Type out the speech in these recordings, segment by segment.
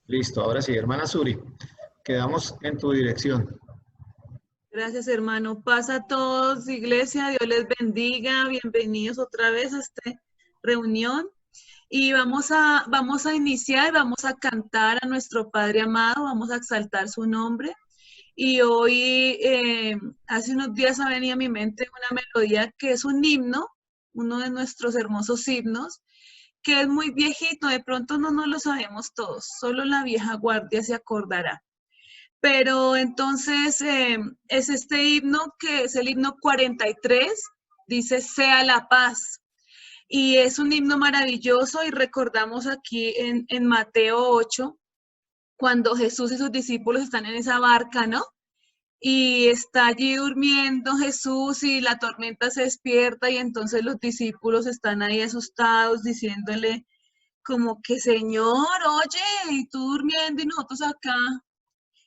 Listo, ahora sí, hermana Suri, quedamos en tu dirección. Gracias, hermano. Paz a todos, iglesia. Dios les bendiga. Bienvenidos otra vez a esta reunión. Y vamos a iniciar, vamos a cantar a nuestro Padre amado, vamos a exaltar su nombre. Y hoy, hace unos días ha venido a mi mente una melodía que es un himno, uno de nuestros hermosos himnos, que es muy viejito, de pronto no lo sabemos todos, solo la vieja guardia se acordará. Pero entonces es este himno que es el himno 43, dice sea la paz. Y es un himno maravilloso y recordamos aquí en Mateo 8, cuando Jesús y sus discípulos están en esa barca, ¿no? Y está allí durmiendo Jesús y la tormenta se despierta y entonces los discípulos están ahí asustados diciéndole como que Señor, oye, y tú durmiendo y nosotros acá.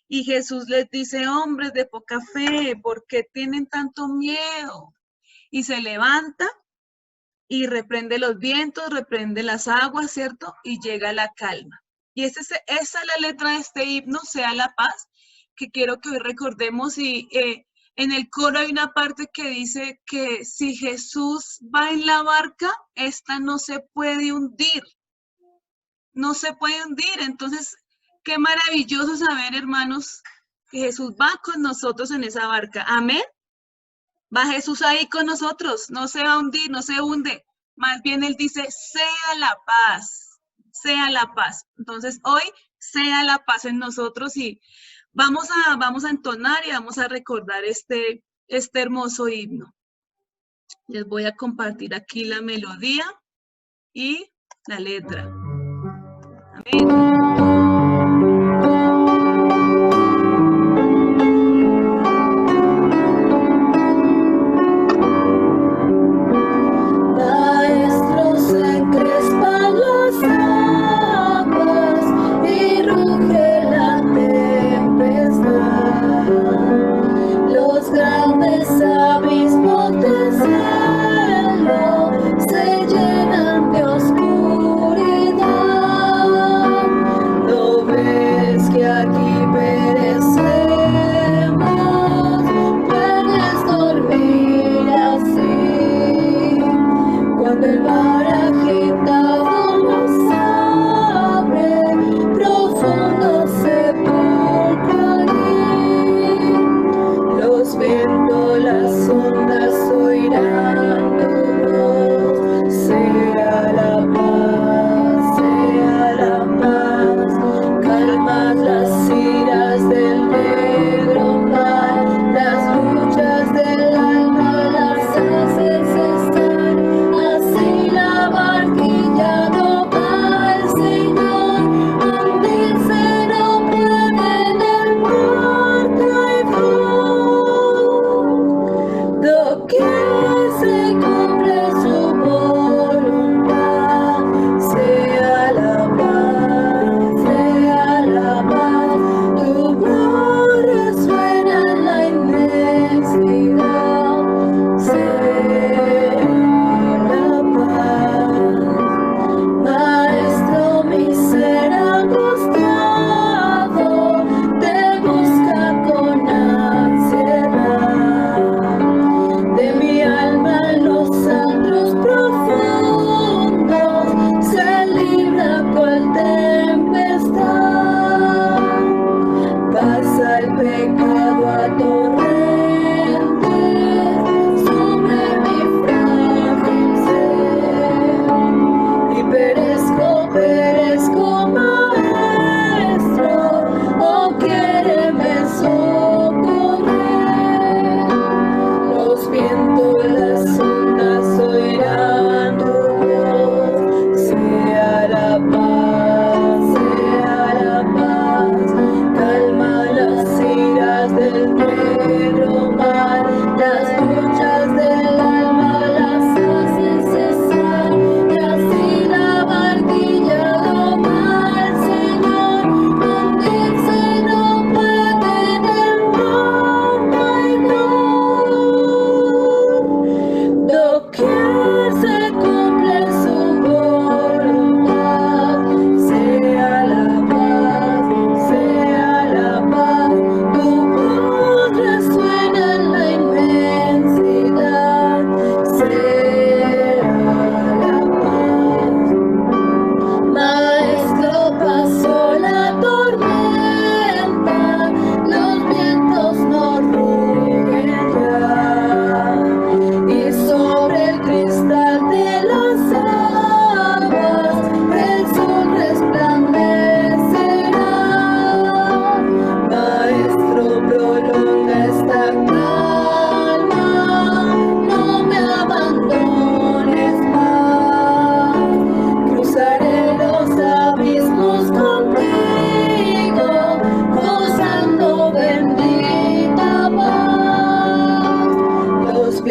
Y Jesús les dice, hombres de poca fe, ¿por qué tienen tanto miedo? Y se levanta y reprende los vientos, reprende las aguas, ¿cierto? Y llega la calma. Y esa es la letra de este himno, sea la paz, que quiero que hoy recordemos. Y en el coro hay una parte que dice que si Jesús va en la barca, esta no se puede hundir, no se puede hundir. Entonces, qué maravilloso saber, hermanos, que Jesús va con nosotros en esa barca. Amén. Va Jesús ahí con nosotros, no se va a hundir, no se hunde. Más bien Él dice, sea la paz, sea la paz. Entonces, hoy, sea la paz en nosotros y vamos a entonar y vamos a recordar este hermoso himno. Les voy a compartir aquí la melodía y la letra. Amén. Se llenan de oscuridad.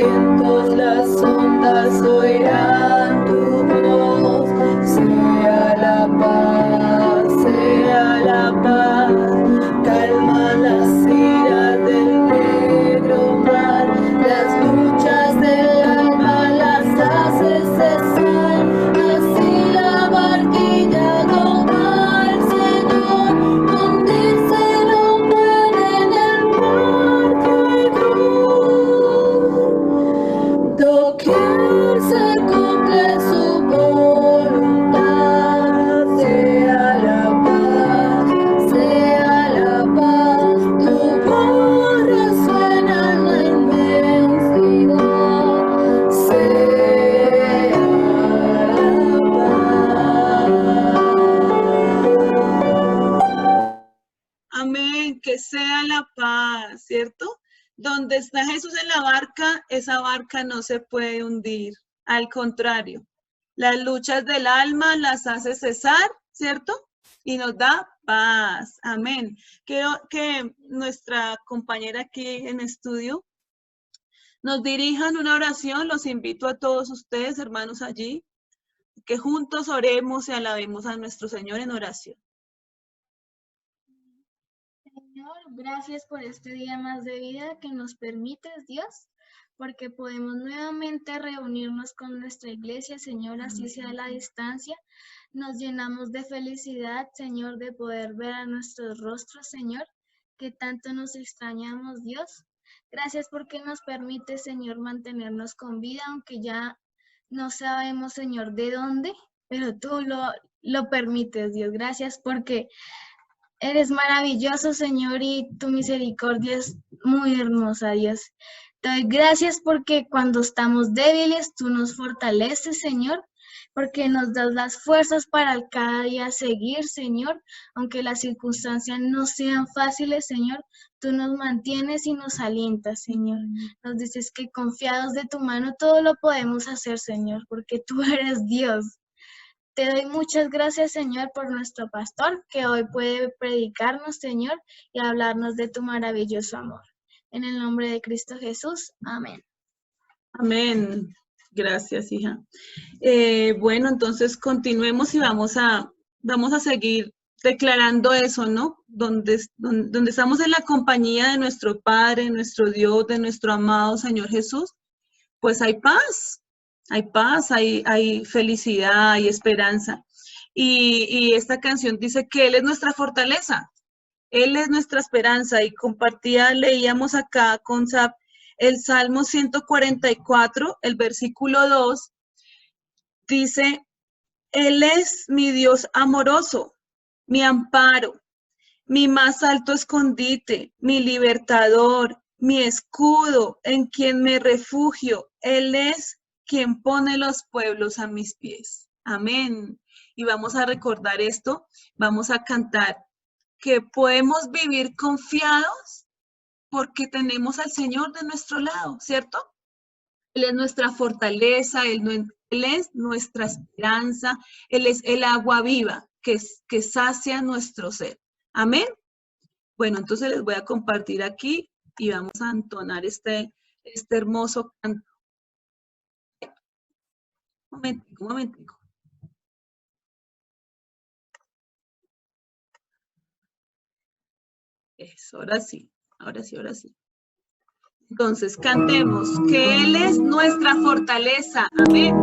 vientos, las ondas oirán tu voz. Sea la paz, calma las iras del negro mar, las luchas del alma las hace cesar, así la barquilla goma al Señor, hundirse no puede en el mar traidor. Doquier se cumple su voluntad, sea la paz, tu voz resuena en la inmensidad, sea la paz. Amén, que sea la paz, ¿cierto? Donde está Jesús en la barca, esa barca no se puede hundir. Al contrario, las luchas del alma las hace cesar, ¿cierto? Y nos da paz. Amén. Quiero que nuestra compañera aquí en estudio nos dirijan una oración. Los invito a todos ustedes, hermanos, allí, que juntos oremos y alabemos a nuestro Señor en oración. Señor, gracias por este día más de vida que nos permites, Dios, porque podemos nuevamente reunirnos con nuestra iglesia, Señor, así sea a la distancia. Nos llenamos de felicidad, Señor, de poder ver a nuestros rostros, Señor, que tanto nos extrañamos, Dios. Gracias porque nos permite, Señor, mantenernos con vida, aunque ya no sabemos, Señor, de dónde, pero tú lo permites, Dios. Gracias porque eres maravilloso, Señor, y tu misericordia es muy hermosa, Dios. Te doy gracias porque cuando estamos débiles, tú nos fortaleces, Señor, porque nos das las fuerzas para cada día seguir, Señor. Aunque las circunstancias no sean fáciles, Señor, tú nos mantienes y nos alientas, Señor. Nos dices que confiados de tu mano todo lo podemos hacer, Señor, porque tú eres Dios. Te doy muchas gracias, Señor, por nuestro pastor, que hoy puede predicarnos, Señor, y hablarnos de tu maravilloso amor. En el nombre de Cristo Jesús. Amén. Amén. Gracias, hija. Bueno, entonces continuemos y vamos a seguir declarando eso, ¿no? Donde estamos en la compañía de nuestro Padre, nuestro Dios, de nuestro amado Señor Jesús, pues hay paz. Hay paz, hay felicidad, hay esperanza. Y esta canción dice que Él es nuestra fortaleza, Él es nuestra esperanza. Y leíamos acá con Zap el Salmo 144, el versículo 2, dice, Él es mi Dios amoroso, mi amparo, mi más alto escondite, mi libertador, mi escudo, en quien me refugio. Él es quien pone los pueblos a mis pies. Amén. Y vamos a recordar esto, vamos a cantar que podemos vivir confiados porque tenemos al Señor de nuestro lado, ¿cierto? Él es nuestra fortaleza, Él es nuestra esperanza, Él es el agua viva que sacia nuestro ser. Amén. Bueno, entonces les voy a compartir aquí y vamos a entonar este hermoso canto. Un momentico. Eso, ahora sí. Entonces, cantemos que Él es nuestra fortaleza. Amén.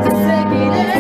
Seguiré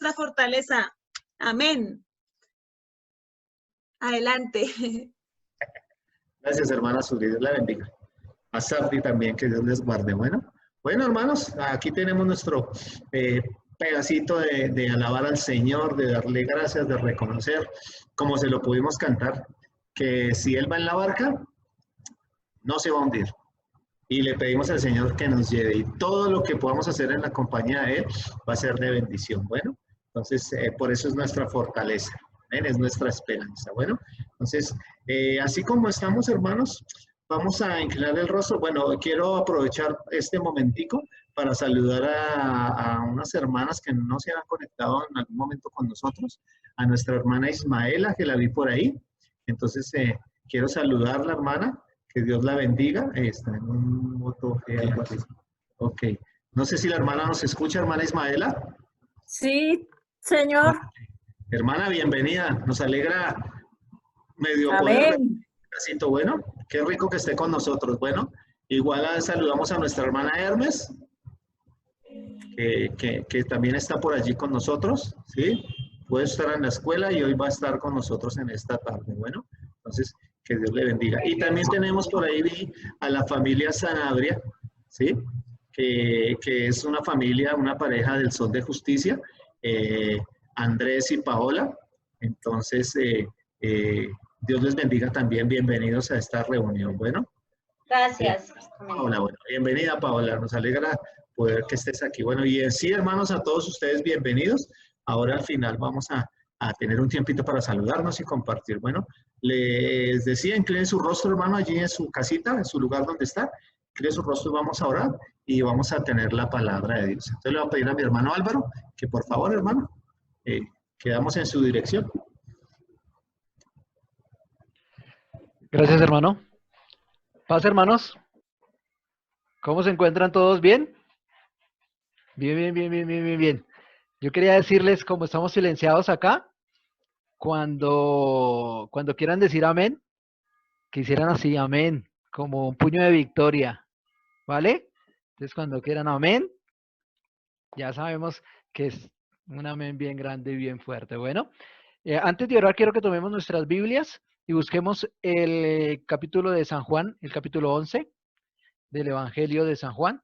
nuestra fortaleza. Amén. Adelante. Gracias, hermana Suri, Dios la bendiga. A Sardi también, que Dios les guarde. Bueno, hermanos, aquí tenemos nuestro pedacito de alabar al Señor, de darle gracias, de reconocer, como se lo pudimos cantar, que si Él va en la barca, no se va a hundir. Y le pedimos al Señor que nos lleve. Y todo lo que podamos hacer en la compañía de Él va a ser de bendición. Bueno, entonces, por eso es nuestra fortaleza. ¿Ven? Es nuestra esperanza. Bueno, entonces, así como estamos, hermanos, vamos a inclinar el rostro. Bueno, quiero aprovechar este momentico para saludar a unas hermanas que no se han conectado en algún momento con nosotros. A nuestra hermana Ismaela, que la vi por ahí. Entonces, quiero saludarla, hermana. Que Dios la bendiga. Está en un voto. Ok. No sé si la hermana nos escucha, hermana Ismaela. Sí, señor. Hermana, bienvenida. Nos alegra medio poder ver un pedacito. Bueno, qué rico que esté con nosotros. Bueno, igual saludamos a nuestra hermana Hermes, que también está por allí con nosotros. ¿Sí? Puede estar en la escuela y hoy va a estar con nosotros en esta tarde. Bueno, entonces, que Dios le bendiga. Y también tenemos por ahí a la familia Sanabria, ¿sí? Que es una familia, una pareja del Sol de Justicia, Andrés y Paola. Entonces, Dios les bendiga también. Bienvenidos a esta reunión. Bueno. Gracias. Paola, bueno, bienvenida, Paola. Nos alegra poder que estés aquí. Bueno, y en sí, hermanos, a todos ustedes bienvenidos. Ahora al final vamos a tener un tiempito para saludarnos y compartir. Bueno, les decía, inclinen su rostro, hermano, allí en su casita, en su lugar donde está. Inclinen su rostro y vamos a orar y vamos a tener la palabra de Dios. Entonces le voy a pedir a mi hermano Álvaro que por favor, hermano, quedamos en su dirección. Gracias, hermano. Paz, hermanos. ¿Cómo se encuentran todos? ¿Bien? Bien. Yo quería decirles, como estamos silenciados acá, cuando quieran decir amén, que hicieran así, amén, como un puño de victoria, ¿vale? Entonces, cuando quieran amén, ya sabemos que es un amén bien grande y bien fuerte. Bueno, antes de orar, quiero que tomemos nuestras Biblias y busquemos el capítulo de San Juan, el capítulo 11 del Evangelio de San Juan.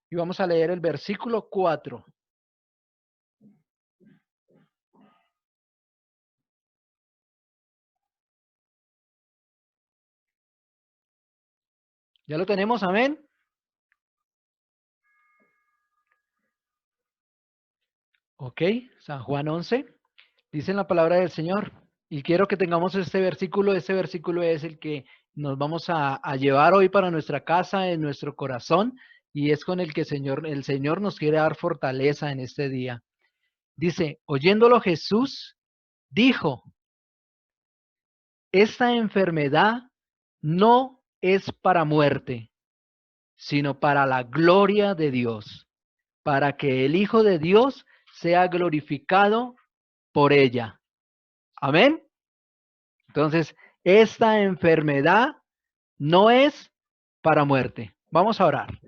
Y vamos a leer el versículo 4. ¿Ya lo tenemos? Amén. Ok, San Juan 11. Dice en la palabra del Señor. Y quiero que tengamos este versículo. Este versículo es el que nos vamos a llevar hoy para nuestra casa, en nuestro corazón. Y es con el que el Señor nos quiere dar fortaleza en este día. Dice, oyéndolo Jesús, dijo, esta enfermedad no es para muerte, sino para la gloria de Dios, para que el Hijo de Dios sea glorificado por ella. Amén. Entonces, esta enfermedad no es para muerte. Vamos a orar.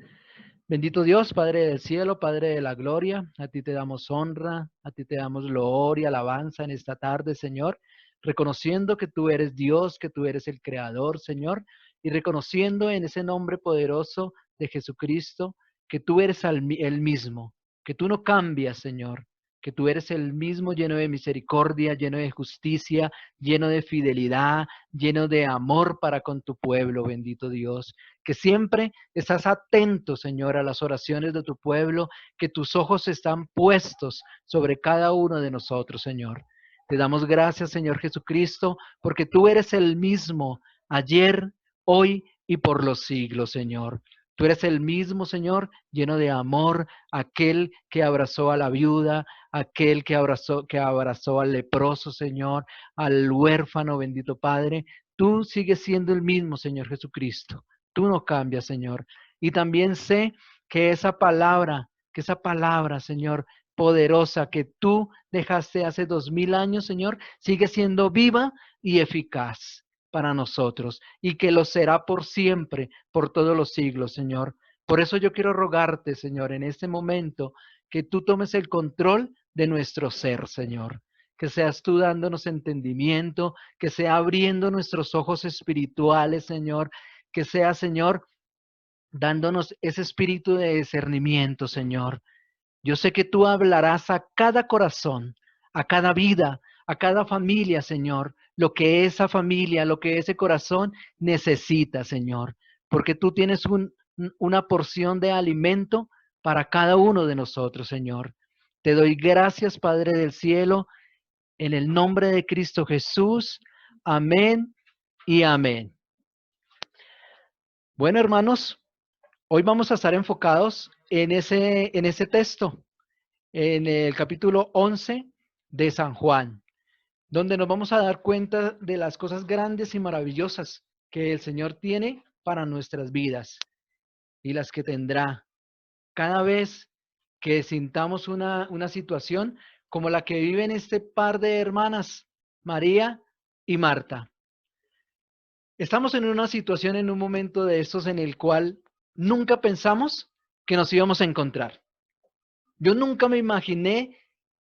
Bendito Dios, Padre del cielo, Padre de la gloria, a ti te damos honra, a ti te damos gloria, alabanza en esta tarde, Señor, reconociendo que tú eres Dios, que tú eres el Creador, Señor, y reconociendo en ese nombre poderoso de Jesucristo que tú eres el mismo, que tú no cambias, Señor, que tú eres el mismo lleno de misericordia, lleno de justicia, lleno de fidelidad, lleno de amor para con tu pueblo, bendito Dios, que siempre estás atento, Señor, a las oraciones de tu pueblo, que tus ojos están puestos sobre cada uno de nosotros, Señor. Te damos gracias, Señor Jesucristo, porque tú eres el mismo ayer, hoy y por los siglos, Señor. Tú eres el mismo, Señor, lleno de amor, aquel que abrazó a la viuda, aquel que abrazó al leproso, Señor, al huérfano, bendito Padre. Tú sigues siendo el mismo, Señor Jesucristo. Tú no cambias, Señor. Y también sé que esa palabra, Señor, poderosa que tú dejaste hace 2000 años, Señor, sigue siendo viva y eficaz para nosotros y que lo será por siempre, por todos los siglos, Señor. Por eso yo quiero rogarte, Señor, en este momento que tú tomes el control de nuestro ser, Señor. Que seas tú dándonos entendimiento, que sea abriendo nuestros ojos espirituales, Señor. Que sea, Señor, dándonos ese espíritu de discernimiento, Señor. Yo sé que tú hablarás a cada corazón, a cada vida, a cada familia, Señor, lo que esa familia, lo que ese corazón necesita, Señor, porque tú tienes una porción de alimento para cada uno de nosotros, Señor. Te doy gracias, Padre del cielo, en el nombre de Cristo Jesús. Amén y amén. Bueno, hermanos, hoy vamos a estar enfocados en ese texto, en el capítulo 11 de San Juan, donde nos vamos a dar cuenta de las cosas grandes y maravillosas que el Señor tiene para nuestras vidas y las que tendrá cada vez que sintamos una situación como la que viven este par de hermanas, María y Marta. Estamos en una situación, en un momento de estos en el cual nunca pensamos que nos íbamos a encontrar. Yo nunca me imaginé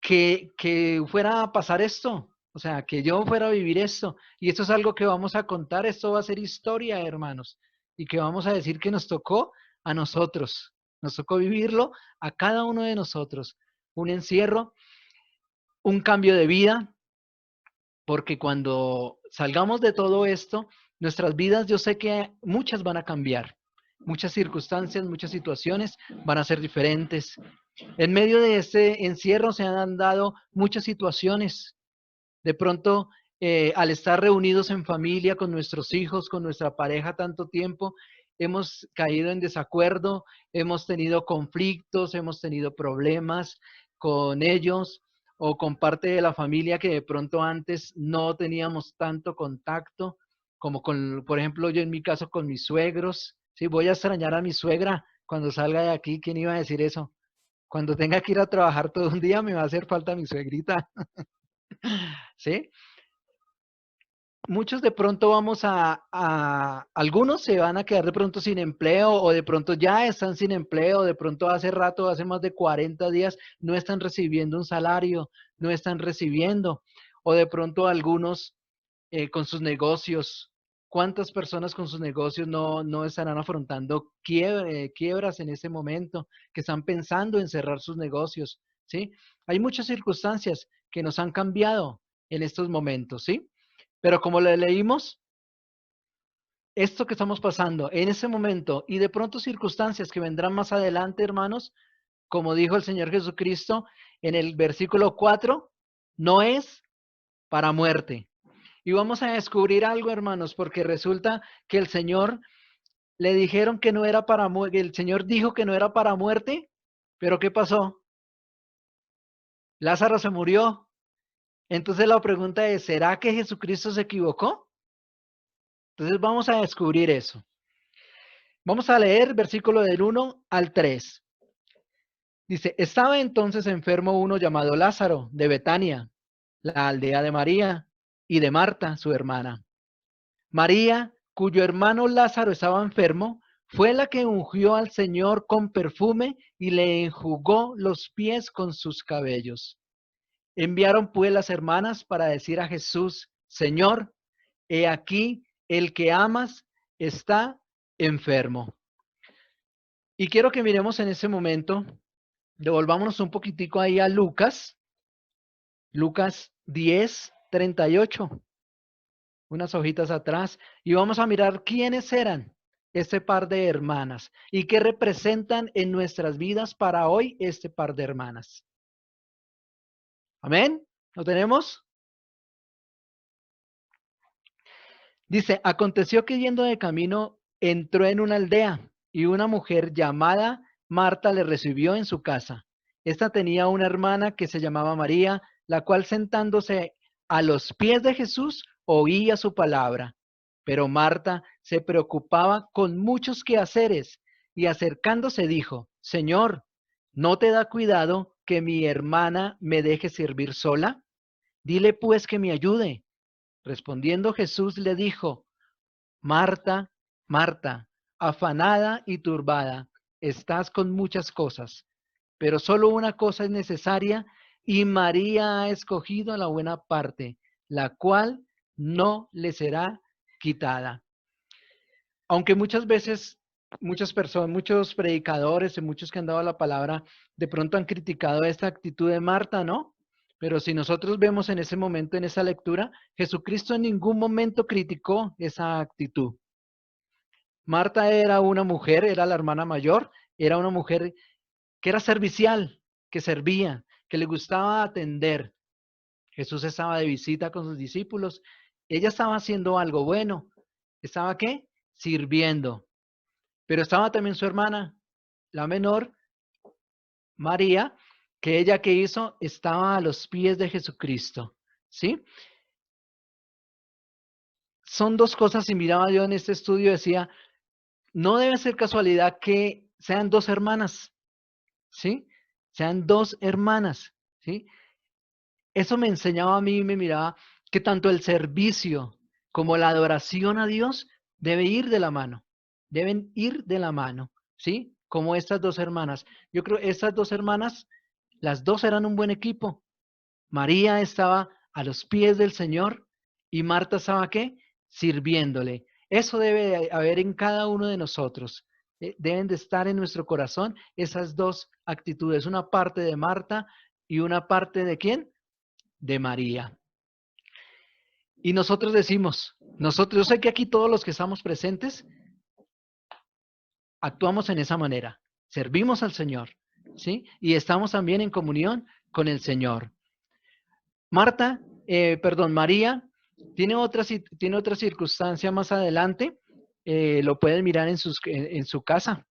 que fuera a pasar esto, o sea, que yo fuera a vivir esto. Y esto es algo que vamos a contar, esto va a ser historia, hermanos, y que vamos a decir que nos tocó a nosotros, nos tocó vivirlo a cada uno de nosotros. Un encierro, un cambio de vida, porque cuando salgamos de todo esto, nuestras vidas yo sé que muchas van a cambiar. Muchas circunstancias, muchas situaciones van a ser diferentes. En medio de este encierro se han dado muchas situaciones. De pronto, al estar reunidos en familia con nuestros hijos, con nuestra pareja tanto tiempo, hemos caído en desacuerdo, hemos tenido conflictos, hemos tenido problemas con ellos o con parte de la familia que de pronto antes no teníamos tanto contacto, como con, por ejemplo, yo en mi caso con mis suegros. Sí, voy a extrañar a mi suegra cuando salga de aquí. ¿Quién iba a decir eso? Cuando tenga que ir a trabajar todo un día me va a hacer falta mi suegrita. ¿Sí? Muchos de pronto algunos se van a quedar de pronto sin empleo o de pronto ya están sin empleo, de pronto hace rato, hace más de 40 días no están recibiendo un salario, no están recibiendo, o de pronto algunos con sus negocios. ¿Cuántas personas con sus negocios no estarán afrontando quiebras en este momento, que están pensando en cerrar sus negocios? ¿Sí? Hay muchas circunstancias que nos han cambiado en estos momentos, ¿sí? Pero como le leímos, esto que estamos pasando en ese momento y de pronto circunstancias que vendrán más adelante, hermanos, como dijo el Señor Jesucristo en el versículo 4, no es para muerte. Y vamos a descubrir algo, hermanos, porque resulta que el Señor le dijeron que no era para muerte, el Señor dijo que no era para muerte, pero ¿qué pasó? Lázaro se murió. Entonces la pregunta es, ¿será que Jesucristo se equivocó? Entonces vamos a descubrir eso. Vamos a leer versículo del 1 al 3. Dice, estaba entonces enfermo uno llamado Lázaro de Betania, la aldea de María y de Marta, su hermana. María, cuyo hermano Lázaro estaba enfermo, fue la que ungió al Señor con perfume y le enjugó los pies con sus cabellos. Enviaron pues las hermanas para decir a Jesús, Señor, he aquí el que amas está enfermo. Y quiero que miremos en ese momento, devolvámonos un poquitico ahí a Lucas 10:38, unas hojitas atrás, y vamos a mirar quiénes eran este par de hermanas y qué representan en nuestras vidas para hoy este par de hermanas. Amén. ¿Lo tenemos? Dice, aconteció que yendo de camino entró en una aldea y una mujer llamada Marta le recibió en su casa. Esta tenía una hermana que se llamaba María, la cual sentándose a los pies de Jesús oía su palabra. Pero Marta se preocupaba con muchos quehaceres y acercándose dijo, Señor, ¿no te da cuidado que mi hermana me deje servir sola? Dile pues que me ayude. Respondiendo Jesús le dijo, Marta, Marta, afanada y turbada, estás con muchas cosas, pero solo una cosa es necesaria y María ha escogido la buena parte, la cual no le será quitada. Aunque muchas veces, muchas personas, muchos predicadores y muchos que han dado la palabra, de pronto han criticado esta actitud de Marta, ¿no? Pero si nosotros vemos en ese momento, en esa lectura, Jesucristo en ningún momento criticó esa actitud. Marta era una mujer, era la hermana mayor, era una mujer que era servicial, que servía, que le gustaba atender. Jesús estaba de visita con sus discípulos. Ella estaba haciendo algo bueno. ¿Estaba qué? Sirviendo. Pero estaba también su hermana, la menor, María, que ella que hizo estaba a los pies de Jesucristo. ¿Sí? Son dos cosas y miraba yo en este estudio, decía, no debe ser casualidad que sean dos hermanas, ¿sí? Sean dos hermanas, ¿sí? Eso me enseñaba a mí y me miraba que tanto el servicio como la adoración a Dios debe ir de la mano, deben ir de la mano, ¿sí? Como estas dos hermanas. Yo creo que estas dos hermanas, las dos eran un buen equipo. María estaba a los pies del Señor y Marta estaba ¿qué? Sirviéndole. Eso debe haber en cada uno de nosotros. Deben de estar en nuestro corazón esas dos actitudes, una parte de Marta y una parte de ¿quién? De María. Y nosotros decimos, yo sé que aquí todos los que estamos presentes actuamos en esa manera, servimos al Señor, ¿sí? Y estamos también en comunión con el Señor. María tiene otra circunstancia más adelante, lo pueden mirar en su casa,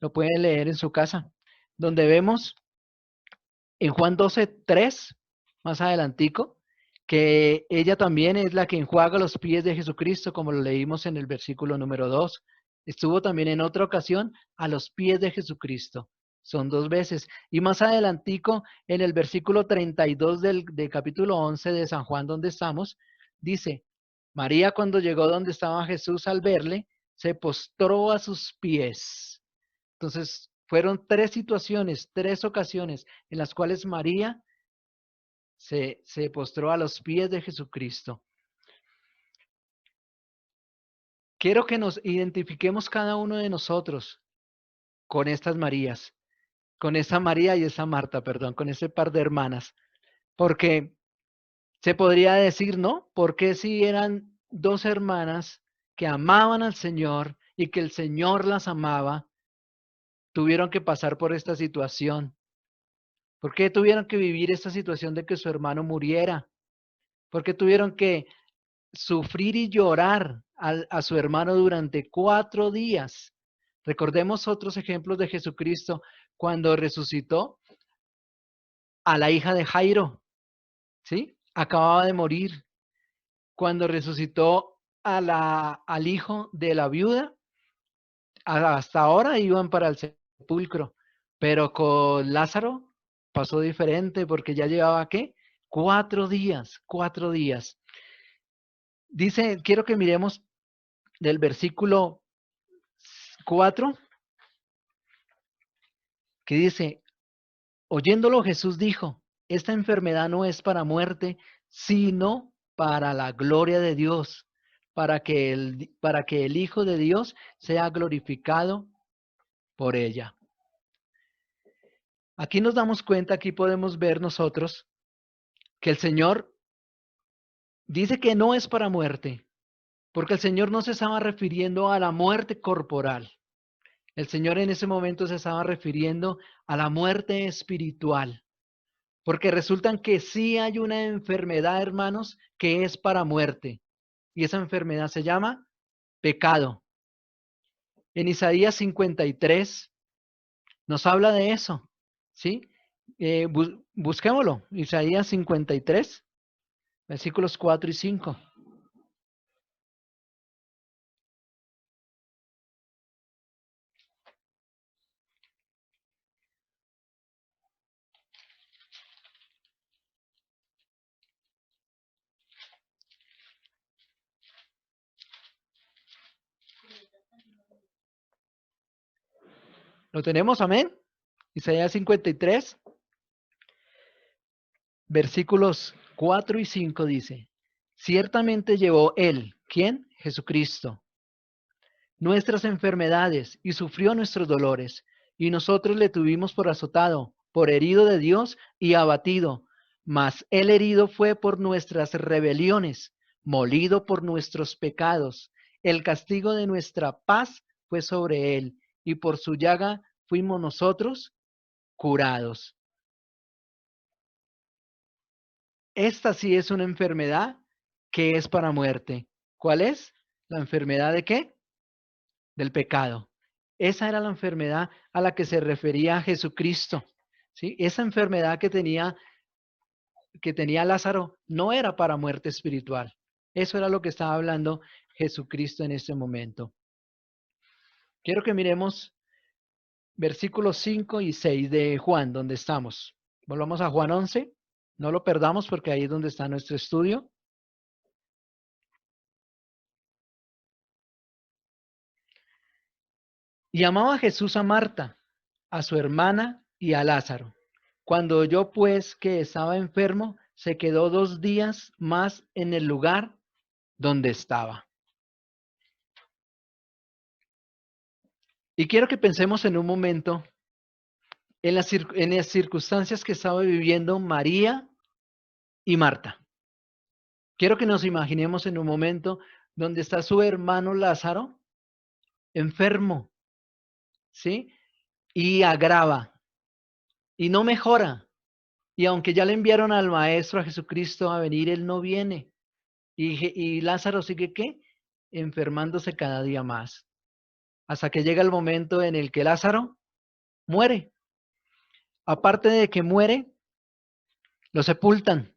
lo pueden leer en su casa, donde vemos en Juan 12:3, más adelantico, que ella también es la que enjuaga los pies de Jesucristo, como lo leímos en el versículo número 2. Estuvo también en otra ocasión a los pies de Jesucristo. Son dos veces. Y más adelantico, en el versículo 32 del capítulo 11 de San Juan, donde estamos, dice, María cuando llegó donde estaba Jesús al verle, se postró a sus pies. Entonces, fueron tres situaciones, tres ocasiones en las cuales María se postró a los pies de Jesucristo. Quiero que nos identifiquemos cada uno de nosotros con estas Marías, con esa María y esa Marta, perdón, con ese par de hermanas, porque se podría decir, ¿no? Porque si eran dos hermanas que amaban al Señor y que el Señor las amaba, tuvieron que pasar por esta situación. ¿Por qué tuvieron que vivir esta situación de que su hermano muriera? ¿Por qué tuvieron que sufrir y llorar a su hermano durante 4 días? Recordemos otros ejemplos de Jesucristo cuando resucitó a la hija de Jairo, ¿sí? Acababa de morir. Cuando resucitó al hijo de la viuda, hasta ahora iban para el sepulcro, pero con Lázaro pasó diferente porque ya llevaba, ¿qué? 4 días, 4 días. Dice, quiero que miremos del versículo 4, que dice, oyéndolo Jesús dijo, esta enfermedad no es para muerte, sino para la gloria de Dios, para que el Hijo de Dios sea glorificado por ella. Aquí nos damos cuenta, aquí podemos ver nosotros que el Señor dice que no es para muerte, porque el Señor no se estaba refiriendo a la muerte corporal. El Señor en ese momento se estaba refiriendo a la muerte espiritual, porque resultan que sí hay una enfermedad, hermanos, que es para muerte, y esa enfermedad se llama pecado. En Isaías 53 nos habla de eso, ¿sí? Busquémoslo, Isaías 53, versículos 4 y 5. ¿Lo tenemos? Amén. Isaías 53. versículos 4 y 5 dice, ciertamente llevó él, ¿quién? Jesucristo, nuestras enfermedades y sufrió nuestros dolores, y nosotros le tuvimos por azotado, por herido de Dios y abatido, mas el herido fue por nuestras rebeliones, molido por nuestros pecados. El castigo de nuestra paz fue sobre él, y por su llaga fuimos nosotros curados. Esta sí es una enfermedad que es para muerte. ¿Cuál es? ¿La enfermedad de qué? Del pecado. Esa era la enfermedad a la que se refería Jesucristo. ¿Sí? Esa enfermedad que tenía Lázaro no era para muerte espiritual. Eso era lo que estaba hablando Jesucristo en este momento. Quiero que miremos versículos 5 y 6 de Juan, donde estamos. Volvamos a Juan 11. No lo perdamos porque ahí es donde está nuestro estudio. Y amaba Jesús a Marta, a su hermana y a Lázaro. Cuando oyó pues que estaba enfermo, se quedó 2 días más en el lugar donde estaba. Y quiero que pensemos en un momento en las circunstancias que estaba viviendo María y Marta. Quiero que nos imaginemos en un momento donde está su hermano Lázaro enfermo, ¿sí? Y agrava, y no mejora. Y aunque ya le enviaron al Maestro, a Jesucristo, a venir, él no viene. Y Lázaro sigue, ¿qué? Enfermándose cada día más. Hasta que llega el momento en el que Lázaro muere. Aparte de que muere, lo sepultan,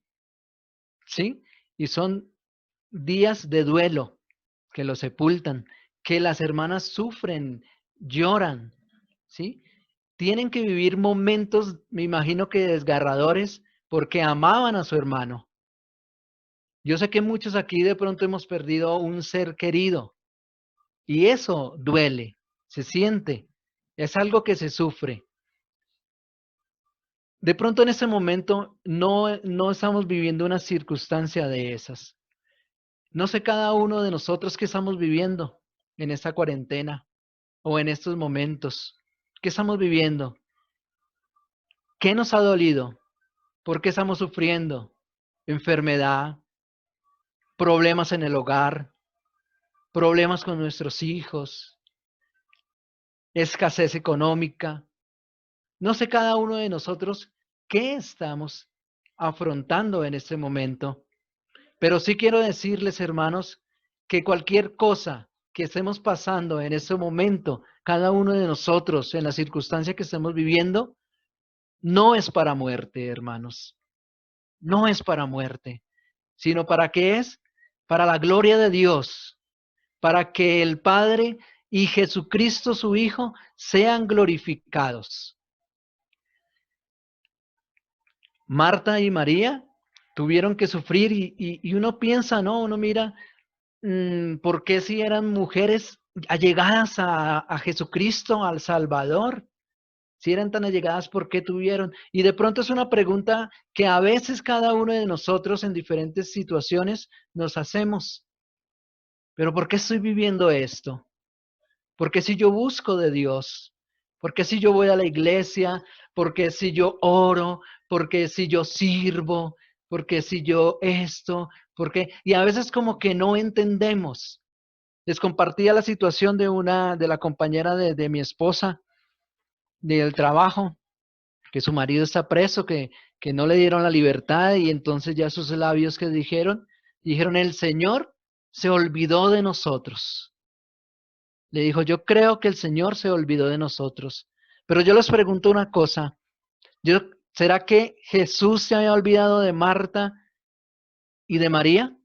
¿sí? Y son días de duelo que lo sepultan, que las hermanas sufren, lloran, ¿sí? Tienen que vivir momentos, me imagino que desgarradores, porque amaban a su hermano. Yo sé que muchos aquí de pronto hemos perdido un ser querido y eso duele, se siente, es algo que se sufre. De pronto en ese momento no estamos viviendo una circunstancia de esas. No sé cada uno de nosotros qué estamos viviendo en esta cuarentena o en estos momentos. ¿Qué estamos viviendo? ¿Qué nos ha dolido? ¿Por qué estamos sufriendo? Enfermedad, problemas en el hogar, problemas con nuestros hijos, escasez económica. No sé cada uno de nosotros qué estamos afrontando en este momento, pero sí quiero decirles, hermanos, que cualquier cosa que estemos pasando en este momento, cada uno de nosotros, en la circunstancia que estemos viviendo, no es para muerte, hermanos. No es para muerte, sino para qué es? Para la gloria de Dios, para que el Padre y Jesucristo su Hijo sean glorificados. Marta y María tuvieron que sufrir y uno piensa, ¿no? Uno mira, ¿por qué si eran mujeres allegadas a Jesucristo, al Salvador? Si eran tan allegadas, ¿por qué tuvieron? Y de pronto es una pregunta que a veces cada uno de nosotros en diferentes situaciones nos hacemos. ¿Pero por qué estoy viviendo esto? ¿Por qué si yo busco de Dios? ¿Por qué si yo voy a la iglesia? ¿Por qué si yo oro? ¿Por qué si yo sirvo? ¿Por qué si yo esto? ¿Por qué? Y a veces como que no entendemos. Les compartía la situación de la compañera de mi esposa, del trabajo, que su marido está preso, que no le dieron la libertad y entonces ya sus labios que dijeron, el Señor se olvidó de nosotros. Le dijo, yo creo que el Señor se olvidó de nosotros. Pero yo les pregunto una cosa, ¿será que Jesús se había olvidado de Marta y de María?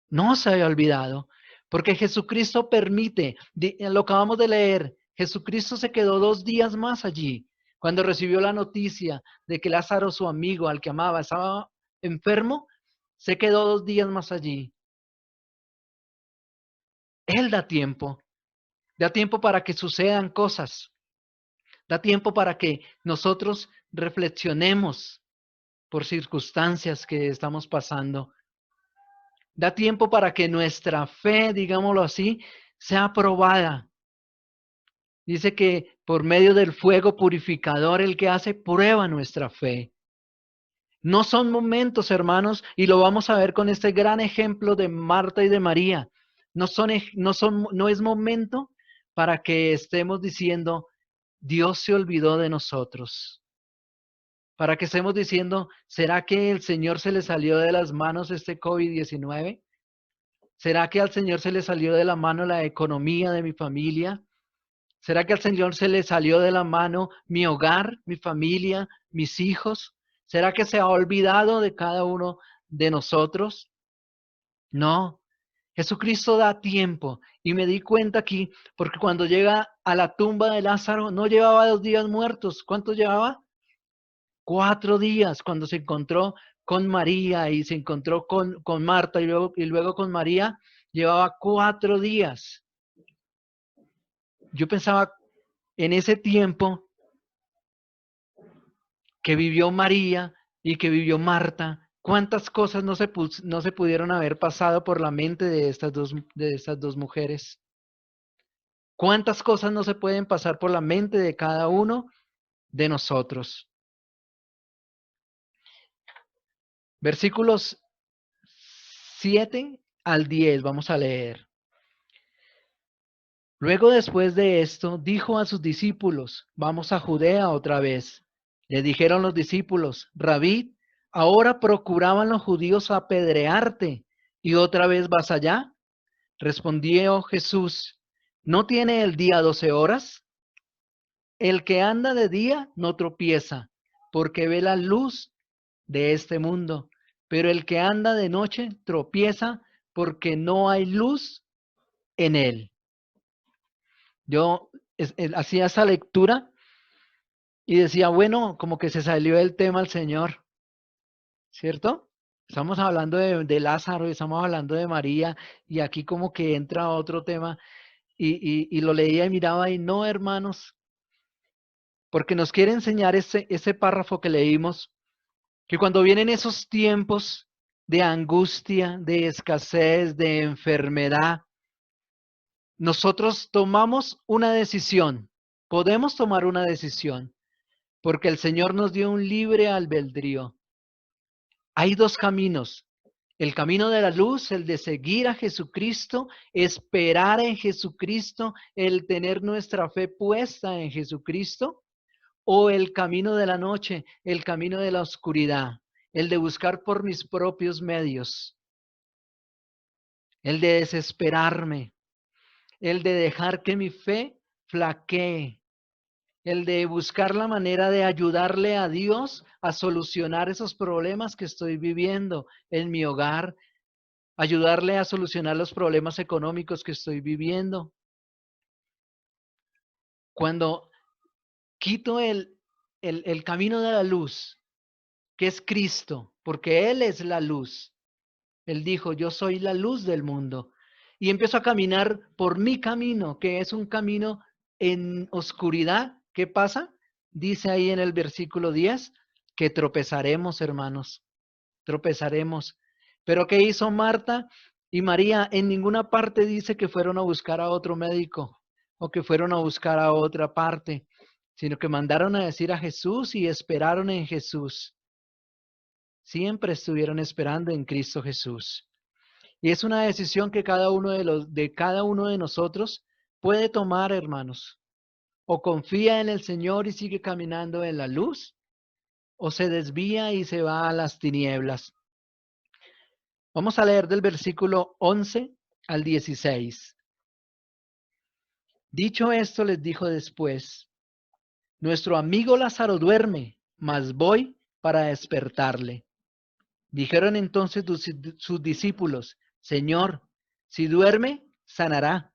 No se había olvidado, porque Jesucristo permite, lo acabamos de leer, Jesucristo se quedó 2 días más allí, cuando recibió la noticia de que Lázaro, su amigo, al que amaba, estaba enfermo, se quedó 2 días más allí. Él da tiempo para que sucedan cosas, da tiempo para que nosotros reflexionemos por circunstancias que estamos pasando. Da tiempo para que nuestra fe, digámoslo así, sea probada. Dice que por medio del fuego purificador, el que hace prueba nuestra fe. No son momentos, hermanos, y lo vamos a ver con este gran ejemplo de Marta y de María. No es momento para que estemos diciendo, Dios se olvidó de nosotros. Para que estemos diciendo, ¿será que el Señor se le salió de las manos este COVID-19? ¿Será que al Señor se le salió de la mano la economía de mi familia? ¿Será que al Señor se le salió de la mano mi hogar, mi familia, mis hijos? ¿Será que se ha olvidado de cada uno de nosotros? No. Jesucristo da tiempo. Y me di cuenta aquí, porque cuando llega a la tumba de Lázaro, no llevaba 2 días muertos. ¿Cuántos llevaba? 4 días, cuando se encontró con María y se encontró con Marta y luego con María, llevaba 4 días. Yo pensaba en ese tiempo que vivió María y que vivió Marta, cuántas cosas no se pudieron haber pasado por la mente de estas dos mujeres. Cuántas cosas no se pueden pasar por la mente de cada uno de nosotros. Versículos 7 al 10, vamos a leer. Luego, después de esto, dijo a sus discípulos, vamos a Judea otra vez. Le dijeron los discípulos, Rabí, ahora procuraban los judíos apedrearte, ¿y otra vez vas allá? Respondió Jesús, ¿no tiene el día 12 horas? El que anda de día no tropieza, porque ve la luz de este mundo, pero el que anda de noche tropieza porque no hay luz en él. Yo hacía esa lectura y decía, bueno, como que se salió del tema el Señor, ¿cierto? Estamos hablando de Lázaro y estamos hablando de María y aquí como que entra otro tema y lo leía y miraba y no, hermanos, porque nos quiere enseñar ese párrafo que leímos, que cuando vienen esos tiempos de angustia, de escasez, de enfermedad, nosotros tomamos una decisión, podemos tomar una decisión, porque el Señor nos dio un libre albedrío. Hay 2 caminos, el camino de la luz, el de seguir a Jesucristo, esperar en Jesucristo, el tener nuestra fe puesta en Jesucristo, o el camino de la noche, el camino de la oscuridad, el de buscar por mis propios medios, el de desesperarme, el de dejar que mi fe flaquee, el de buscar la manera de ayudarle a Dios a solucionar esos problemas que estoy viviendo en mi hogar, ayudarle a solucionar los problemas económicos que estoy viviendo. Cuando quito el camino de la luz, que es Cristo, porque Él es la luz. Él dijo, yo soy la luz del mundo. Y empiezo a caminar por mi camino, que es un camino en oscuridad. ¿Qué pasa? Dice ahí en el versículo 10 que tropezaremos, hermanos. Tropezaremos. Pero ¿qué hizo Marta y María? En ninguna parte dice que fueron a buscar a otro médico o que fueron a buscar a otra parte, sino que mandaron a decir a Jesús y esperaron en Jesús. Siempre estuvieron esperando en Cristo Jesús. Y es una decisión que cada uno de nosotros puede tomar, hermanos. O confía en el Señor y sigue caminando en la luz, o se desvía y se va a las tinieblas. Vamos a leer del versículo 11 al 16. Dicho esto, les dijo después, nuestro amigo Lázaro duerme, mas voy para despertarle. Dijeron entonces sus discípulos, Señor, si duerme, sanará.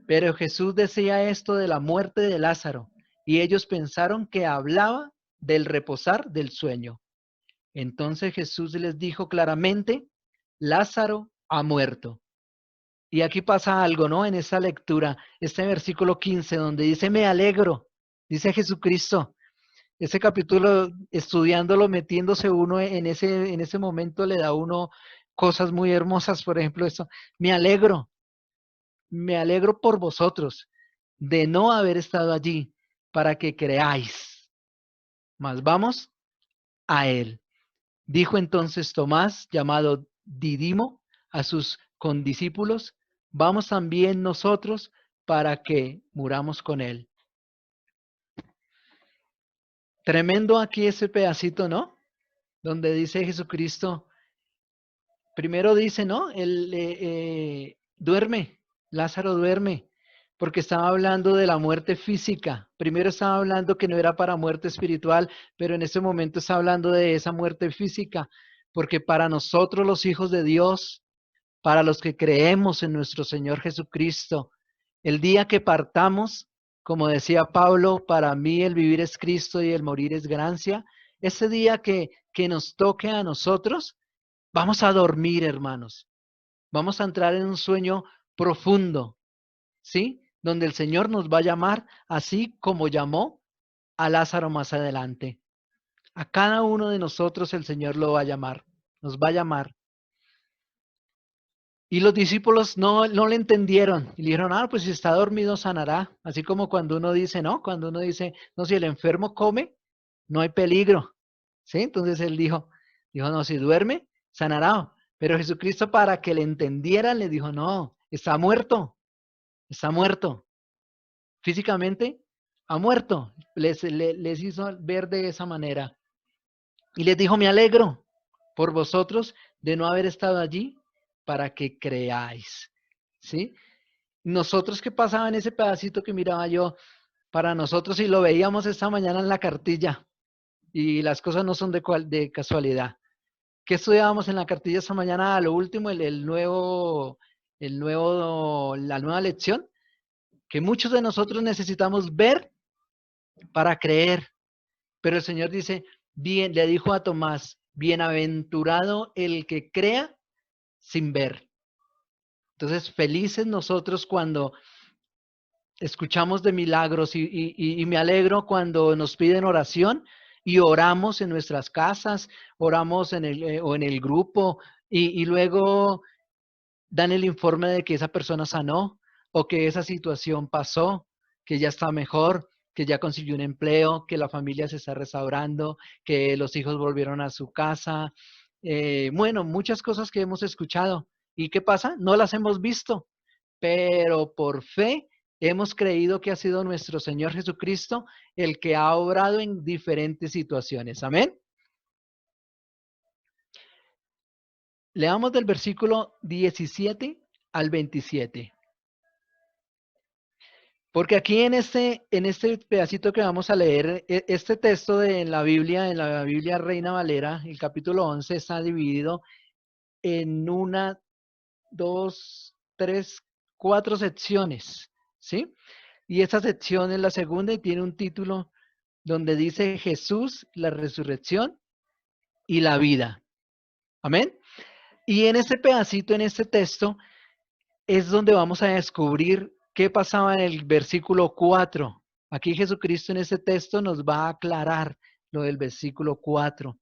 Pero Jesús decía esto de la muerte de Lázaro, y ellos pensaron que hablaba del reposar del sueño. Entonces Jesús les dijo claramente, Lázaro ha muerto. Y aquí pasa algo, ¿no? En esta lectura, este versículo 15, donde dice, me alegro, dice Jesucristo, ese capítulo, estudiándolo, metiéndose uno en ese momento, le da a uno cosas muy hermosas. Por ejemplo, esto, me alegro por vosotros de no haber estado allí para que creáis. Mas vamos a él. Dijo entonces Tomás, llamado Didimo, a sus condiscípulos, vamos también nosotros para que muramos con él. Tremendo aquí ese pedacito, ¿no? Donde dice Jesucristo, primero dice, ¿no? Él duerme, Lázaro duerme, porque estaba hablando de la muerte física. Primero estaba hablando que no era para muerte espiritual, pero en ese momento está hablando de esa muerte física, porque para nosotros los hijos de Dios, para los que creemos en nuestro Señor Jesucristo, el día que partamos, como decía Pablo, para mí el vivir es Cristo y el morir es ganancia, ese día que nos toque a nosotros, vamos a dormir, hermanos. Vamos a entrar en un sueño profundo, ¿sí? Donde el Señor nos va a llamar así como llamó a Lázaro más adelante. A cada uno de nosotros el Señor lo va a llamar, nos va a llamar. Y los discípulos no le entendieron y le dijeron, pues si está dormido sanará. Así como cuando uno dice, cuando uno dice, no, si el enfermo come, no hay peligro. ¿Sí? Entonces él dijo, no, si duerme, sanará. Pero Jesucristo, para que le entendieran, le dijo, no, está muerto. Físicamente ha muerto. Les hizo ver de esa manera. Y les dijo, me alegro por vosotros de no haber estado allí para que creáis. ¿Sí? Nosotros, ¿qué pasaba en ese pedacito que miraba yo? Para nosotros, y lo veíamos esta mañana en la cartilla, y las cosas no son de casualidad. ¿Qué estudiábamos en la cartilla esta mañana? A lo último, la nueva lección, que muchos de nosotros necesitamos ver para creer. Pero el Señor dice, bien, le dijo a Tomás, bienaventurado el que crea sin ver. Entonces, felices nosotros cuando escuchamos de milagros y me alegro cuando nos piden oración y oramos en nuestras casas, oramos en el grupo y luego dan el informe de que esa persona sanó o que esa situación pasó, que ya está mejor, que ya consiguió un empleo, que la familia se está restaurando, que los hijos volvieron a su casa. Bueno, muchas cosas que hemos escuchado. ¿Y qué pasa? No las hemos visto, pero por fe hemos creído que ha sido nuestro Señor Jesucristo el que ha obrado en diferentes situaciones. Amén. Leamos del versículo 17 al 27. Porque aquí en este pedacito que vamos a leer, este texto en la Biblia Reina Valera, el capítulo 11, está dividido en 1, 2, 3, 4 secciones, ¿sí? Y esta sección es la segunda y tiene un título donde dice Jesús, la resurrección y la vida. Amén. Y en este pedacito, en este texto, es donde vamos a descubrir qué pasaba en el versículo 4. Aquí Jesucristo en este texto nos va a aclarar lo del versículo 4.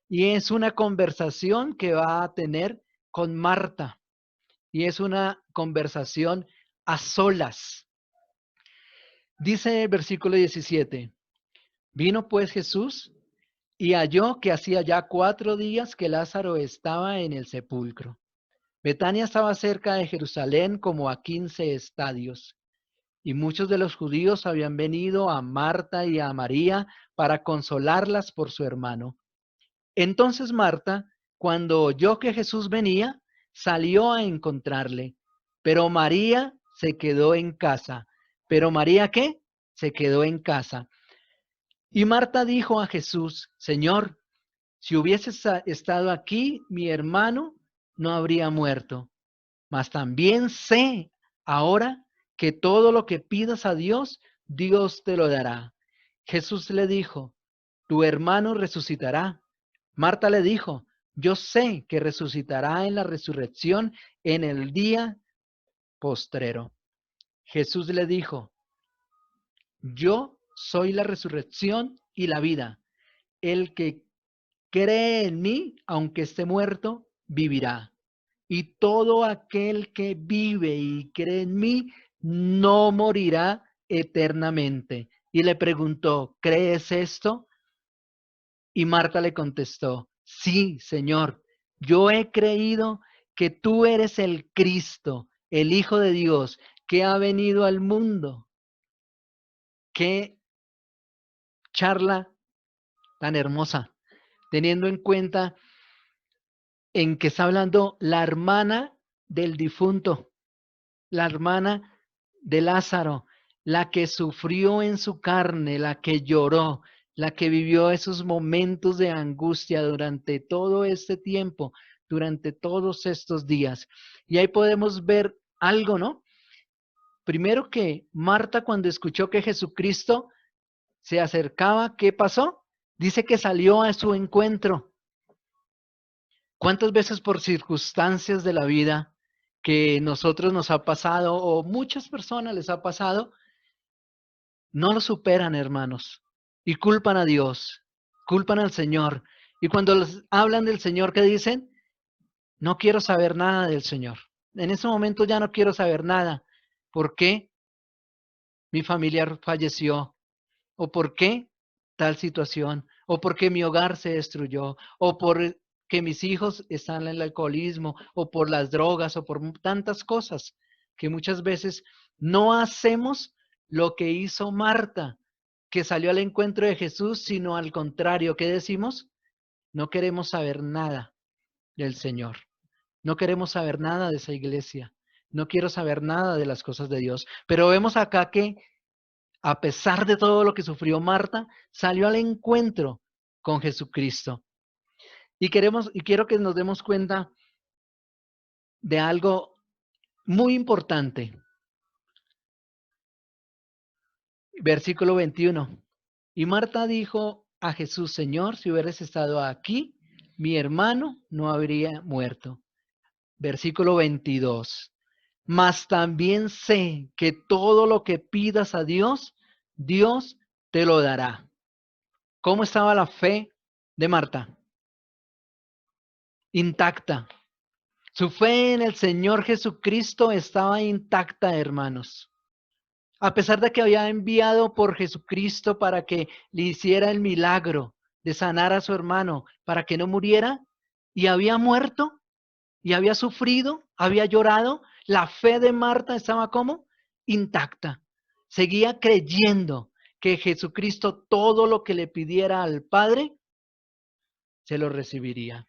Y es una conversación que va a tener con Marta. Y es una conversación a solas. Dice el versículo 17. Vino pues Jesús y halló que hacía ya 4 días que Lázaro estaba en el sepulcro. Betania estaba cerca de Jerusalén como a 15 estadios, y muchos de los judíos habían venido a Marta y a María para consolarlas por su hermano. Entonces Marta, cuando oyó que Jesús venía, salió a encontrarle, pero María se quedó en casa. ¿Pero María qué? Se quedó en casa. Y Marta dijo a Jesús, Señor, si hubieses estado aquí, mi hermano no habría muerto. Mas también sé ahora que todo lo que pidas a Dios, Dios te lo dará. Jesús le dijo, tu hermano resucitará. Marta le dijo, yo sé que resucitará en la resurrección en el día postrero. Jesús le dijo, yo soy la resurrección y la vida. El que cree en mí, aunque esté muerto, vivirá. Y todo aquel que vive y cree en mí, no morirá eternamente. Y le preguntó, ¿crees esto? Y Marta le contestó, sí, Señor, yo he creído que tú eres el Cristo, el Hijo de Dios, que ha venido al mundo. Qué charla tan hermosa, teniendo en cuenta en que está hablando la hermana del difunto, la hermana de Lázaro, la que sufrió en su carne, la que lloró, la que vivió esos momentos de angustia durante todo este tiempo, durante todos estos días. Y ahí podemos ver algo, ¿no? Primero que Marta, cuando escuchó que Jesucristo se acercaba, ¿qué pasó? Dice que salió a su encuentro. ¿Cuántas veces por circunstancias de la vida que nosotros nos ha pasado o muchas personas les ha pasado, no lo superan, hermanos, y culpan a Dios, culpan al Señor? Y cuando les hablan del Señor, ¿qué dicen? No quiero saber nada del Señor. En ese momento ya no quiero saber nada. ¿Por qué mi familiar falleció? ¿O por qué tal situación? ¿O por qué mi hogar se destruyó? ¿O por que mis hijos están en el alcoholismo? ¿O por las drogas? ¿O por tantas cosas que muchas veces no hacemos lo que hizo Marta, que salió al encuentro de Jesús, sino al contrario? ¿Qué decimos? No queremos saber nada del Señor. No queremos saber nada de esa iglesia. No quiero saber nada de las cosas de Dios. Pero vemos acá que a pesar de todo lo que sufrió Marta, salió al encuentro con Jesucristo. Y quiero que nos demos cuenta de algo muy importante. Versículo 21. Y Marta dijo a Jesús, Señor, si hubieras estado aquí, mi hermano no habría muerto. Versículo 22. Mas también sé que todo lo que pidas a Dios, Dios te lo dará. ¿Cómo estaba la fe de Marta? Intacta. Su fe en el Señor Jesucristo estaba intacta, hermanos. A pesar de que había enviado por Jesucristo para que le hiciera el milagro de sanar a su hermano, para que no muriera, y había muerto, y había sufrido, había llorado, la fe de Marta estaba ¿cómo? Intacta. Seguía creyendo que Jesucristo todo lo que le pidiera al Padre, se lo recibiría.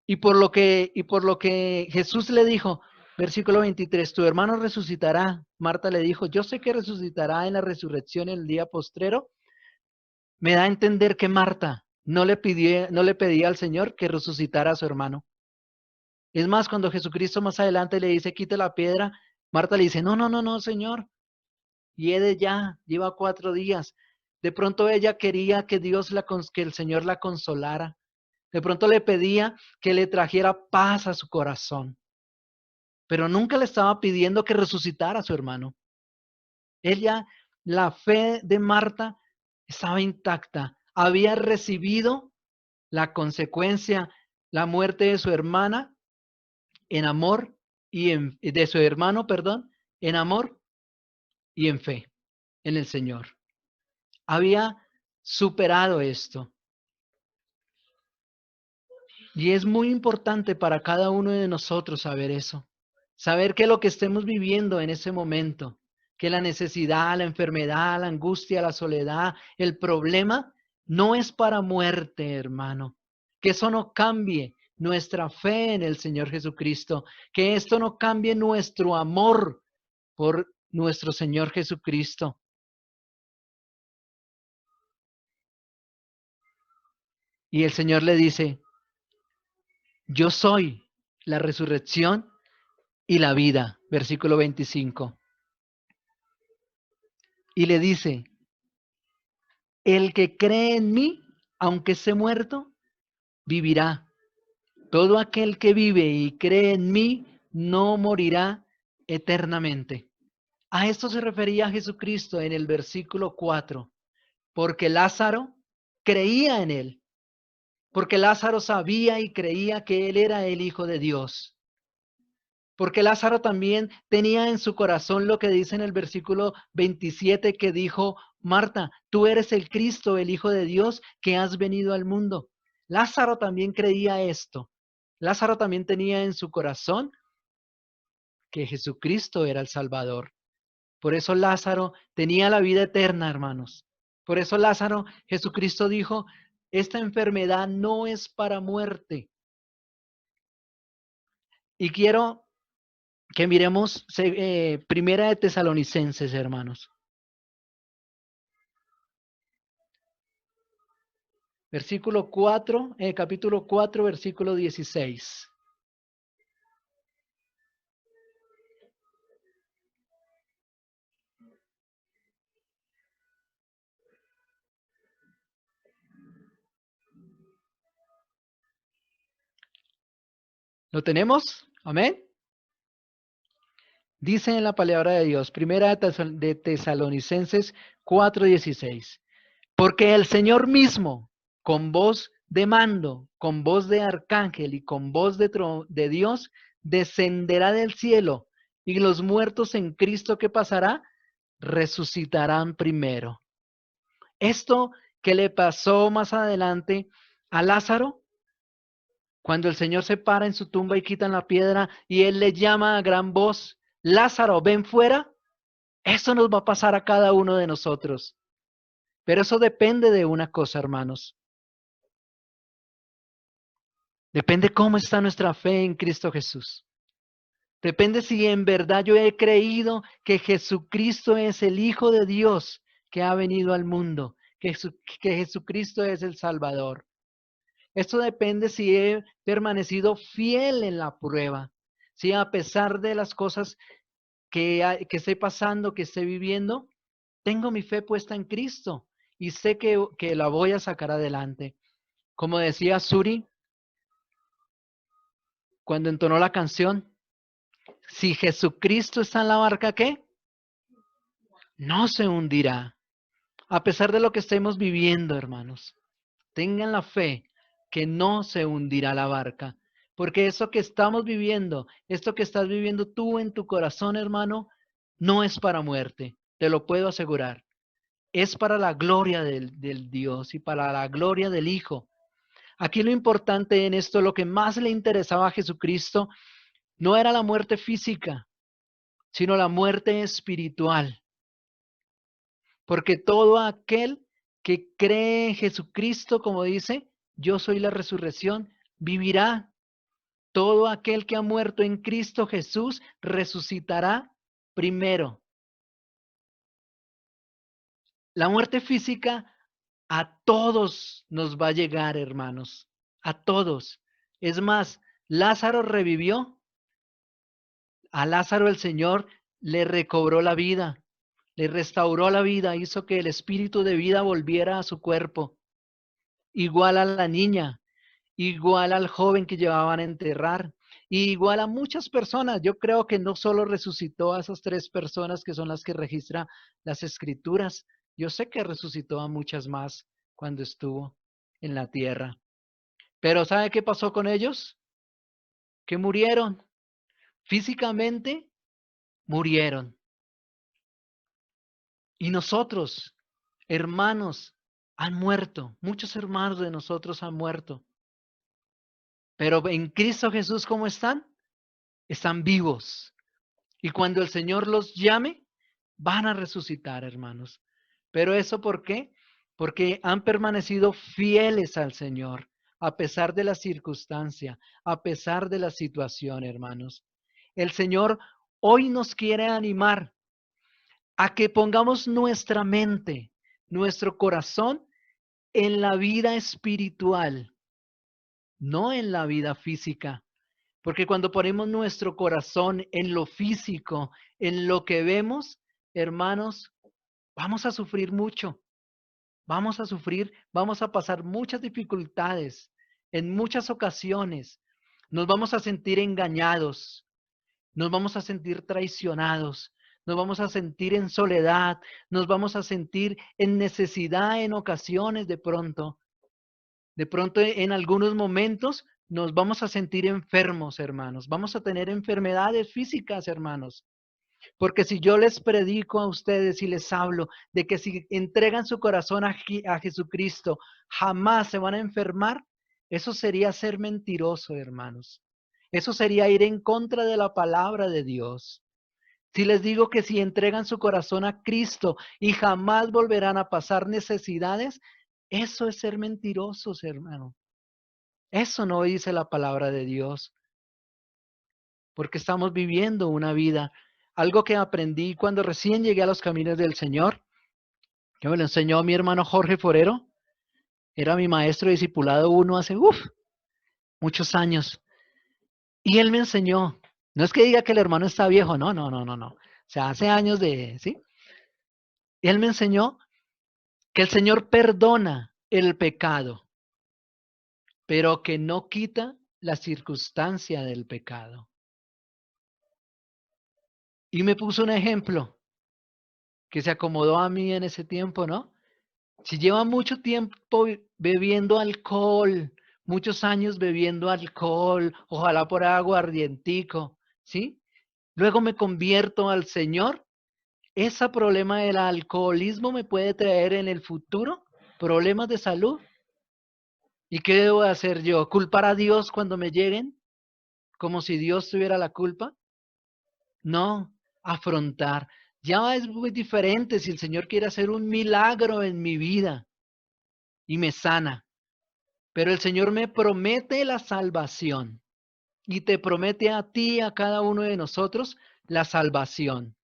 Y por lo que Jesús le dijo, versículo 23, tu hermano resucitará. Marta le dijo, yo sé que resucitará en la resurrección en el día postrero. Me da a entender que Marta no le pedía al Señor que resucitara a su hermano. Es más, cuando Jesucristo más adelante le dice, quite la piedra, Marta le dice, no, Señor. Y él ya lleva 4 días. De pronto ella quería que que el Señor la consolara. De pronto le pedía que le trajera paz a su corazón, pero nunca le estaba pidiendo que resucitara a su hermano. La fe de Marta estaba intacta. Había recibido la consecuencia, la muerte de su hermana en amor de su hermano, perdón, en amor y en fe en el Señor. Había superado esto. Y es muy importante para cada uno de nosotros saber eso. Saber que lo que estemos viviendo en ese momento, que la necesidad, la enfermedad, la angustia, la soledad, el problema, no es para muerte, hermano. Que eso no cambie nuestra fe en el Señor Jesucristo. Que esto no cambie nuestro amor por nuestro Señor Jesucristo. Y el Señor le dice, yo soy la resurrección y la vida. Versículo 25. Y le dice, el que cree en mí, aunque esté muerto, vivirá. Todo aquel que vive y cree en mí, no morirá eternamente. A esto se refería Jesucristo en el versículo 4, porque Lázaro creía en él, porque Lázaro sabía y creía que él era el Hijo de Dios. Porque Lázaro también tenía en su corazón lo que dice en el versículo 27 que dijo Marta, tú eres el Cristo, el Hijo de Dios, que has venido al mundo. Lázaro también creía esto. Lázaro también tenía en su corazón que Jesucristo era el Salvador. Por eso Lázaro tenía la vida eterna, hermanos. Por eso Lázaro, Jesucristo dijo, esta enfermedad no es para muerte. Y quiero que miremos Primera de Tesalonicenses, hermanos. Capítulo 4, versículo 16. ¿Lo tenemos? Amén. Dice en la palabra de Dios, Primera de Tesalonicenses 4:16. Porque el Señor mismo, con voz de mando, con voz de arcángel y con voz de Dios, descenderá del cielo, y los muertos en Cristo que pasará, resucitarán primero. Esto que le pasó más adelante a Lázaro, cuando el Señor se para en su tumba y quitan la piedra y él le llama a gran voz, Lázaro, ven fuera. Eso nos va a pasar a cada uno de nosotros. Pero eso depende de una cosa, hermanos. Depende cómo está nuestra fe en Cristo Jesús. Depende si en verdad yo he creído que Jesucristo es el Hijo de Dios que ha venido al mundo, que Jesucristo es el Salvador. Esto depende si he permanecido fiel en la prueba, si a pesar de las cosas que estoy pasando, que estoy viviendo, tengo mi fe puesta en Cristo y sé que la voy a sacar adelante. Como decía Suri cuando entonó la canción, si Jesucristo está en la barca, ¿qué? No se hundirá. A pesar de lo que estemos viviendo, hermanos, tengan la fe que no se hundirá la barca. Porque eso que estamos viviendo, esto que estás viviendo tú en tu corazón, hermano, no es para muerte, te lo puedo asegurar. Es para la gloria del Dios y para la gloria del Hijo. Aquí lo importante en esto, lo que más le interesaba a Jesucristo, no era la muerte física, sino la muerte espiritual. Porque todo aquel que cree en Jesucristo, como dice, yo soy la resurrección, vivirá. Todo aquel que ha muerto en Cristo Jesús resucitará primero. La muerte física a todos nos va a llegar, hermanos, a todos. Es más, Lázaro revivió. A Lázaro el Señor le recobró la vida, le restauró la vida, hizo que el espíritu de vida volviera a su cuerpo. Igual a la niña, igual al joven que llevaban a enterrar, y igual a muchas personas. Yo creo que no solo resucitó a esas 3 personas que son las que registra las escrituras. Yo sé que resucitó a muchas más cuando estuvo en la tierra. Pero ¿sabe qué pasó con ellos? Que murieron. Físicamente murieron. Y nosotros, hermanos, han muerto. Muchos hermanos de nosotros han muerto. Pero en Cristo Jesús, ¿cómo están? Están vivos. Y cuando el Señor los llame, van a resucitar, hermanos. ¿Pero eso por qué? Porque han permanecido fieles al Señor, a pesar de la circunstancia, a pesar de la situación, hermanos. El Señor hoy nos quiere animar a que pongamos nuestra mente, nuestro corazón en la vida espiritual, no en la vida física. Porque cuando ponemos nuestro corazón en lo físico, en lo que vemos, hermanos, vamos a sufrir mucho. Vamos a sufrir, vamos a pasar muchas dificultades en muchas ocasiones. Nos vamos a sentir engañados, nos vamos a sentir traicionados, nos vamos a sentir en soledad, nos vamos a sentir en necesidad en ocasiones de pronto. De pronto en algunos momentos nos vamos a sentir enfermos, hermanos. Vamos a tener enfermedades físicas, hermanos. Porque si yo les predico a ustedes y les hablo de que si entregan su corazón a Jesucristo, jamás se van a enfermar, eso sería ser mentiroso, hermanos. Eso sería ir en contra de la palabra de Dios. Si les digo que si entregan su corazón a Cristo y jamás volverán a pasar necesidades, eso es ser mentirosos, hermano. Eso no dice la palabra de Dios. Porque estamos viviendo una vida. Algo que aprendí cuando recién llegué a los caminos del Señor, que me lo enseñó mi hermano Jorge Forero, era mi maestro discipulado 1 hace muchos años. Y él me enseñó, no es que diga que el hermano está viejo, no. O sea, hace años ¿sí? Y él me enseñó que el Señor perdona el pecado, pero que no quita la circunstancia del pecado. Y me puso un ejemplo que se acomodó a mí en ese tiempo, ¿no? Si lleva mucho tiempo bebiendo alcohol, muchos años bebiendo alcohol, ojalá por aguardientico, ¿sí? Luego me convierto al Señor, ese problema del alcoholismo me puede traer en el futuro problemas de salud. ¿Y qué debo hacer yo? ¿Culpar a Dios cuando me lleguen? ¿Como si Dios tuviera la culpa? No, afrontar. Ya es muy diferente si el Señor quiere hacer un milagro en mi vida y me sana. Pero el Señor me promete la salvación y te promete a ti, a cada uno de nosotros, la salvación.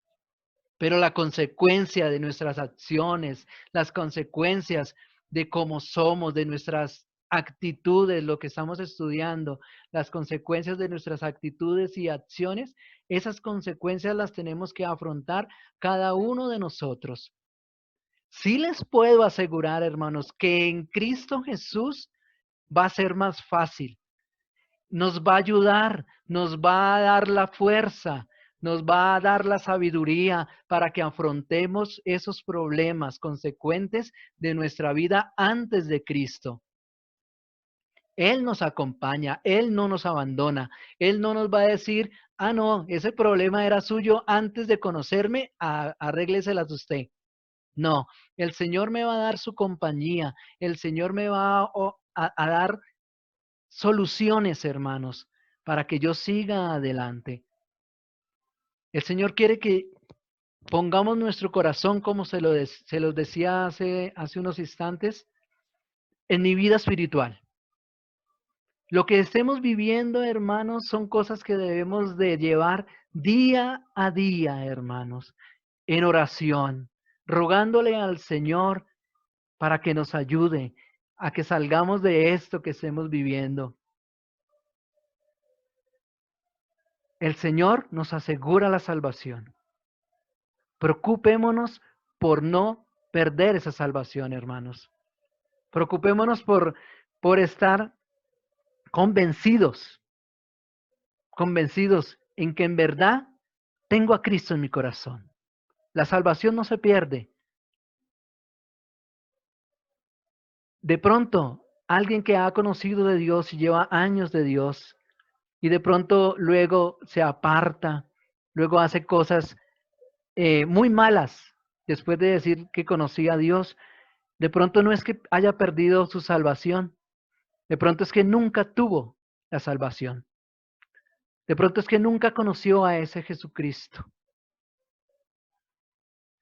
Pero la consecuencia de nuestras acciones, las consecuencias de cómo somos, de nuestras actitudes, lo que estamos estudiando, las consecuencias de nuestras actitudes y acciones, esas consecuencias las tenemos que afrontar cada uno de nosotros. Sí les puedo asegurar, hermanos, que en Cristo Jesús va a ser más fácil. Nos va a ayudar, nos va a dar la fuerza, nos va a dar la sabiduría para que afrontemos esos problemas consecuentes de nuestra vida antes de Cristo. Él nos acompaña, Él no nos abandona, Él no nos va a decir, ah, no, ese problema era suyo antes de conocerme, arrégleselas usted. No, el Señor me va a dar su compañía, el Señor me va a dar soluciones, hermanos, para que yo siga adelante. El Señor quiere que pongamos nuestro corazón, como se los decía hace unos instantes, en mi vida espiritual. Lo que estemos viviendo, hermanos, son cosas que debemos de llevar día a día, hermanos, en oración, rogándole al Señor para que nos ayude a que salgamos de esto que estemos viviendo. El Señor nos asegura la salvación. Preocupémonos por no perder esa salvación, hermanos. Preocupémonos por estar convencidos en que en verdad tengo a Cristo en mi corazón. La salvación no se pierde. De pronto, alguien que ha conocido de Dios y lleva años de Dios, y de pronto luego se aparta, luego hace cosas muy malas, después de decir que conocía a Dios, de pronto no es que haya perdido su salvación, de pronto es que nunca tuvo la salvación. De pronto es que nunca conoció a ese Jesucristo.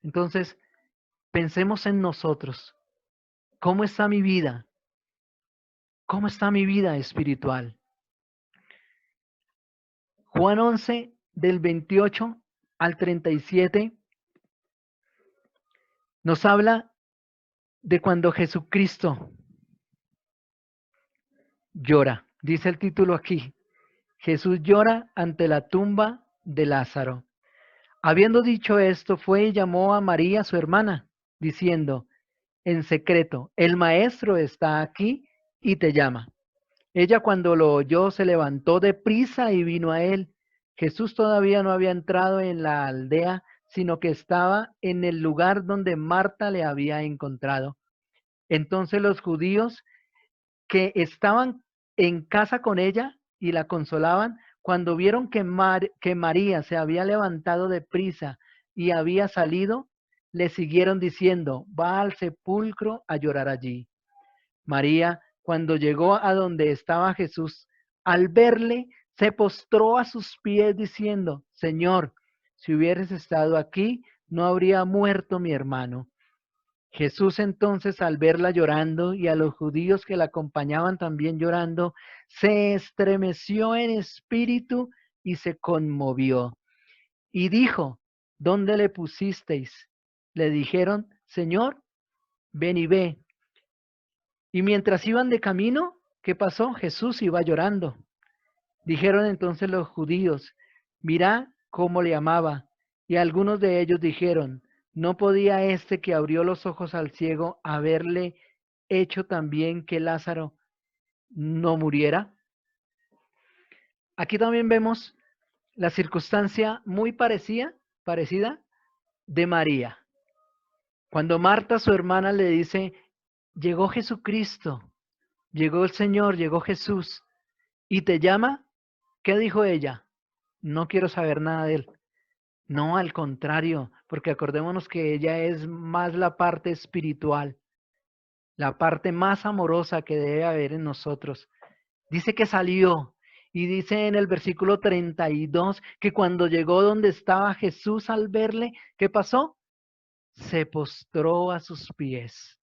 Entonces, pensemos en nosotros. ¿Cómo está mi vida? ¿Cómo está mi vida espiritual? Juan 11, del 28 al 37, nos habla de cuando Jesucristo llora. Dice el título aquí. Jesús llora ante la tumba de Lázaro. Habiendo dicho esto, fue y llamó a María, su hermana, diciendo, en secreto, el maestro está aquí y te llama. Ella cuando lo oyó se levantó deprisa y vino a él. Jesús todavía no había entrado en la aldea, sino que estaba en el lugar donde Marta le había encontrado. Entonces los judíos que estaban en casa con ella y la consolaban, cuando vieron que María se había levantado de prisa y había salido, le siguieron diciendo, va al sepulcro a llorar allí. María, cuando llegó a donde estaba Jesús, al verle, se postró a sus pies diciendo, Señor, si hubieras estado aquí, no habría muerto mi hermano. Jesús entonces, al verla llorando y a los judíos que la acompañaban también llorando, se estremeció en espíritu y se conmovió. Y dijo, ¿dónde le pusisteis? Le dijeron, Señor, ven y ve. Y mientras iban de camino, ¿qué pasó? Jesús iba llorando. Dijeron entonces los judíos, mirá cómo le amaba. Y algunos de ellos dijeron, ¿no podía este que abrió los ojos al ciego haberle hecho también que Lázaro no muriera? Aquí también vemos la circunstancia muy parecida de María. Cuando Marta, su hermana, le dice, llegó Jesucristo, llegó el Señor, llegó Jesús, y te llama, ¿qué dijo ella? No quiero saber nada de él. No, al contrario, porque acordémonos que ella es más la parte espiritual, la parte más amorosa que debe haber en nosotros. Dice que salió y dice en el versículo 32 que cuando llegó donde estaba Jesús al verle, ¿qué pasó? Se postró a sus pies.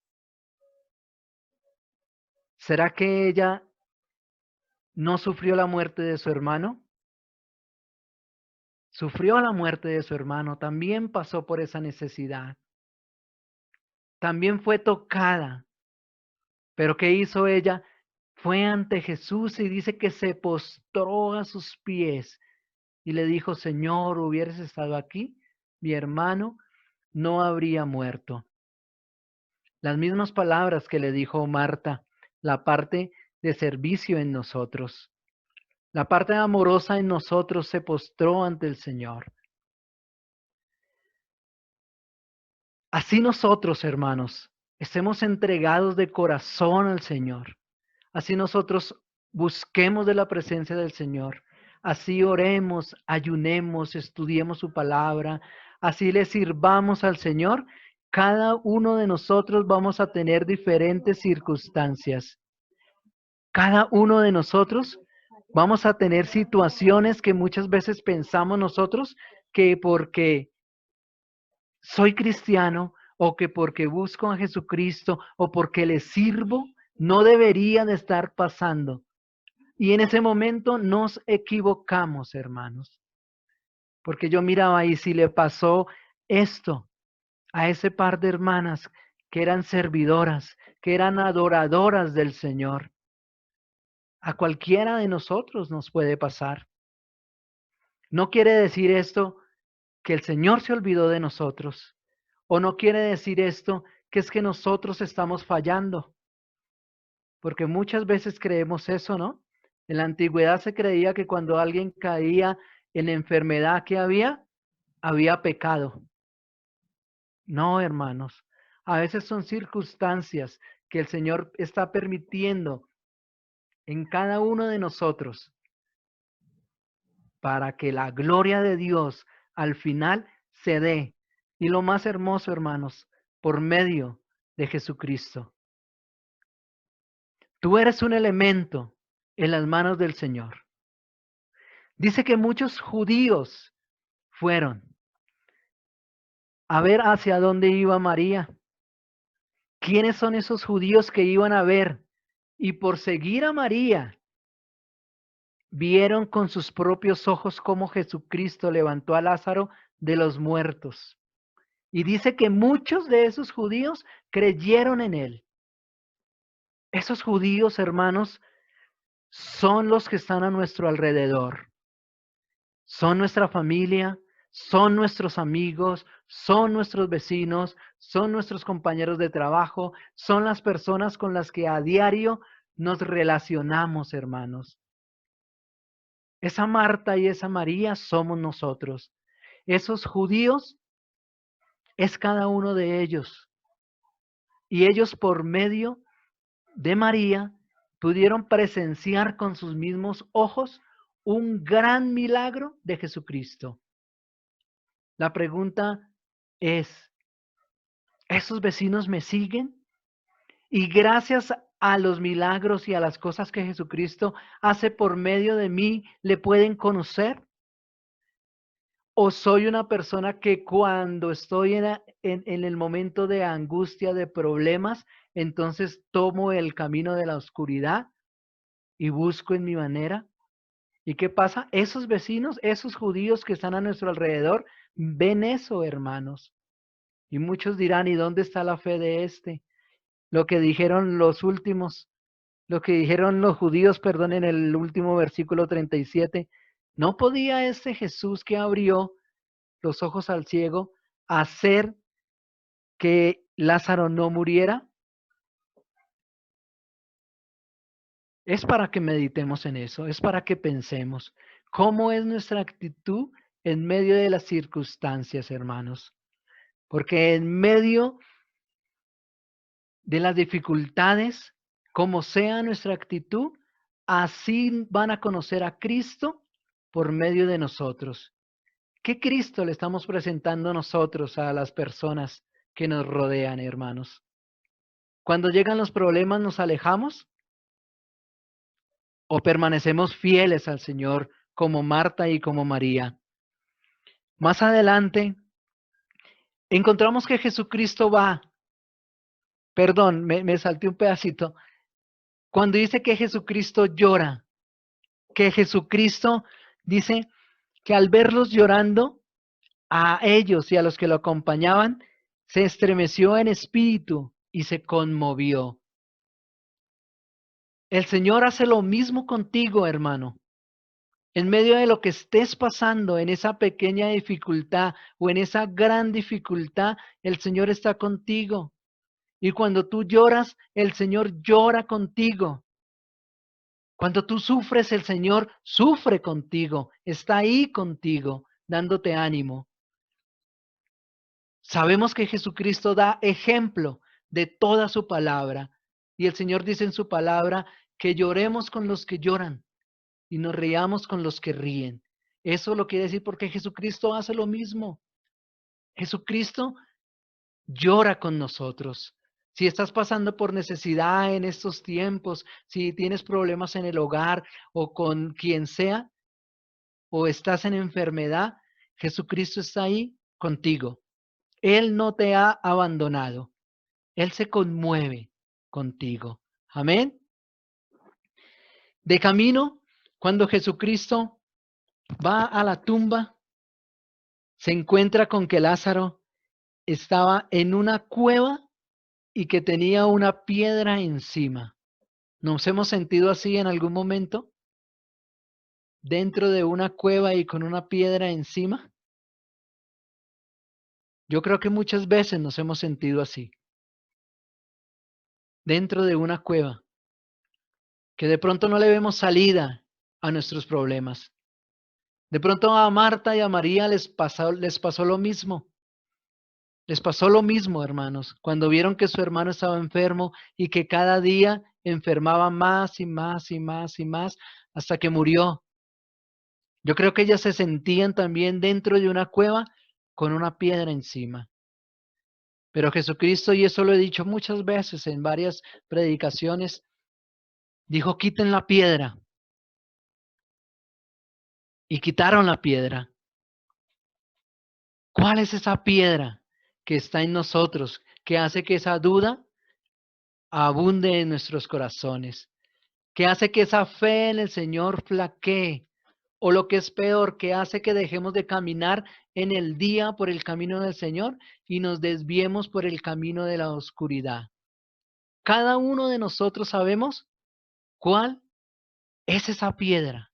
¿Será que ella no sufrió la muerte de su hermano? Sufrió la muerte de su hermano, también pasó por esa necesidad. También fue tocada. Pero ¿qué hizo ella? Fue ante Jesús y dice que se postró a sus pies y le dijo, Señor, hubieras estado aquí, mi hermano no habría muerto. Las mismas palabras que le dijo Marta, la parte de servicio en nosotros. La parte amorosa en nosotros se postró ante el Señor. Así nosotros, hermanos, estemos entregados de corazón al Señor. Así nosotros busquemos de la presencia del Señor. Así oremos, ayunemos, estudiemos su palabra. Así le sirvamos al Señor. Cada uno de nosotros vamos a tener diferentes circunstancias. Cada uno de nosotros vamos a tener situaciones que muchas veces pensamos nosotros que porque soy cristiano o que porque busco a Jesucristo o porque le sirvo, no debería de estar pasando. Y en ese momento nos equivocamos, hermanos. Porque yo miraba ahí si le pasó esto a ese par de hermanas que eran servidoras, que eran adoradoras del Señor. A cualquiera de nosotros nos puede pasar. No quiere decir esto que el Señor se olvidó de nosotros. O no quiere decir esto que es que nosotros estamos fallando. Porque muchas veces creemos eso, ¿no? En la antigüedad se creía que cuando alguien caía en enfermedad que había pecado. No, hermanos. A veces son circunstancias que el Señor está permitiendo en cada uno de nosotros para que la gloria de Dios al final se dé. Y lo más hermoso, hermanos, por medio de Jesucristo. Tú eres un elemento en las manos del Señor. Dice que muchos judíos fueron a ver hacia dónde iba María. ¿Quiénes son esos judíos que iban a ver? Y por seguir a María, vieron con sus propios ojos cómo Jesucristo levantó a Lázaro de los muertos. Y dice que muchos de esos judíos creyeron en él. Esos judíos, hermanos, son los que están a nuestro alrededor. Son nuestra familia, son nuestros amigos, son nuestros vecinos, son nuestros compañeros de trabajo, son las personas con las que a diario nos relacionamos, hermanos. Esa Marta y esa María somos nosotros. Esos judíos es cada uno de ellos. Y ellos por medio de María pudieron presenciar con sus mismos ojos un gran milagro de Jesucristo. La pregunta es, ¿esos vecinos me siguen? Y gracias a los milagros y a las cosas que Jesucristo hace por medio de mí, ¿le pueden conocer? ¿O soy una persona que cuando estoy en el momento de angustia, de problemas, entonces tomo el camino de la oscuridad y busco en mi manera? ¿Y qué pasa? Esos vecinos, esos judíos que están a nuestro alrededor, ven eso, hermanos. Y muchos dirán, ¿y dónde está la fe de este? Lo que dijeron los últimos, lo que dijeron los judíos, perdón, en el último versículo 37. ¿No podía este Jesús que abrió los ojos al ciego hacer que Lázaro no muriera? Es para que meditemos en eso, es para que pensemos cómo es nuestra actitud en medio de las circunstancias, hermanos. Porque en medio de las dificultades, como sea nuestra actitud, así van a conocer a Cristo por medio de nosotros. ¿Qué Cristo le estamos presentando nosotros a las personas que nos rodean, hermanos? Cuando llegan los problemas, ¿nos alejamos o permanecemos fieles al Señor como Marta y como María? Más adelante, encontramos que Jesucristo me salté un pedacito, cuando dice que Jesucristo llora, que Jesucristo dice que al verlos llorando, a ellos y a los que lo acompañaban, se estremeció en espíritu y se conmovió. El Señor hace lo mismo contigo, hermano. En medio de lo que estés pasando, en esa pequeña dificultad o en esa gran dificultad, el Señor está contigo. Y cuando tú lloras, el Señor llora contigo. Cuando tú sufres, el Señor sufre contigo, está ahí contigo, dándote ánimo. Sabemos que Jesucristo da ejemplo de toda su palabra. Y el Señor dice en su palabra que lloremos con los que lloran y nos riamos con los que ríen. Eso lo quiere decir porque Jesucristo hace lo mismo. Jesucristo llora con nosotros. Si estás pasando por necesidad en estos tiempos, si tienes problemas en el hogar o con quien sea, o estás en enfermedad, Jesucristo está ahí contigo. Él no te ha abandonado. Él se conmueve contigo. Amén. De camino, cuando Jesucristo va a la tumba, se encuentra con que Lázaro estaba en una cueva y que tenía una piedra encima. ¿Nos hemos sentido así en algún momento? Dentro de una cueva y con una piedra encima. Yo creo que muchas veces nos hemos sentido así. Dentro de una cueva. Que de pronto no le vemos salida a nuestros problemas. De pronto a Marta y a María les pasó lo mismo. Les pasó lo mismo, hermanos, cuando vieron que su hermano estaba enfermo y que cada día enfermaba más y más y más y más hasta que murió. Yo creo que ellas se sentían también dentro de una cueva con una piedra encima. Pero Jesucristo, y eso lo he dicho muchas veces en varias predicaciones, dijo, quiten la piedra. Y quitaron la piedra. ¿Cuál es esa piedra que está en nosotros, que hace que esa duda abunde en nuestros corazones, que hace que esa fe en el Señor flaquee, o lo que es peor, que hace que dejemos de caminar en el día por el camino del Señor y nos desviemos por el camino de la oscuridad? Cada uno de nosotros sabemos cuál es esa piedra.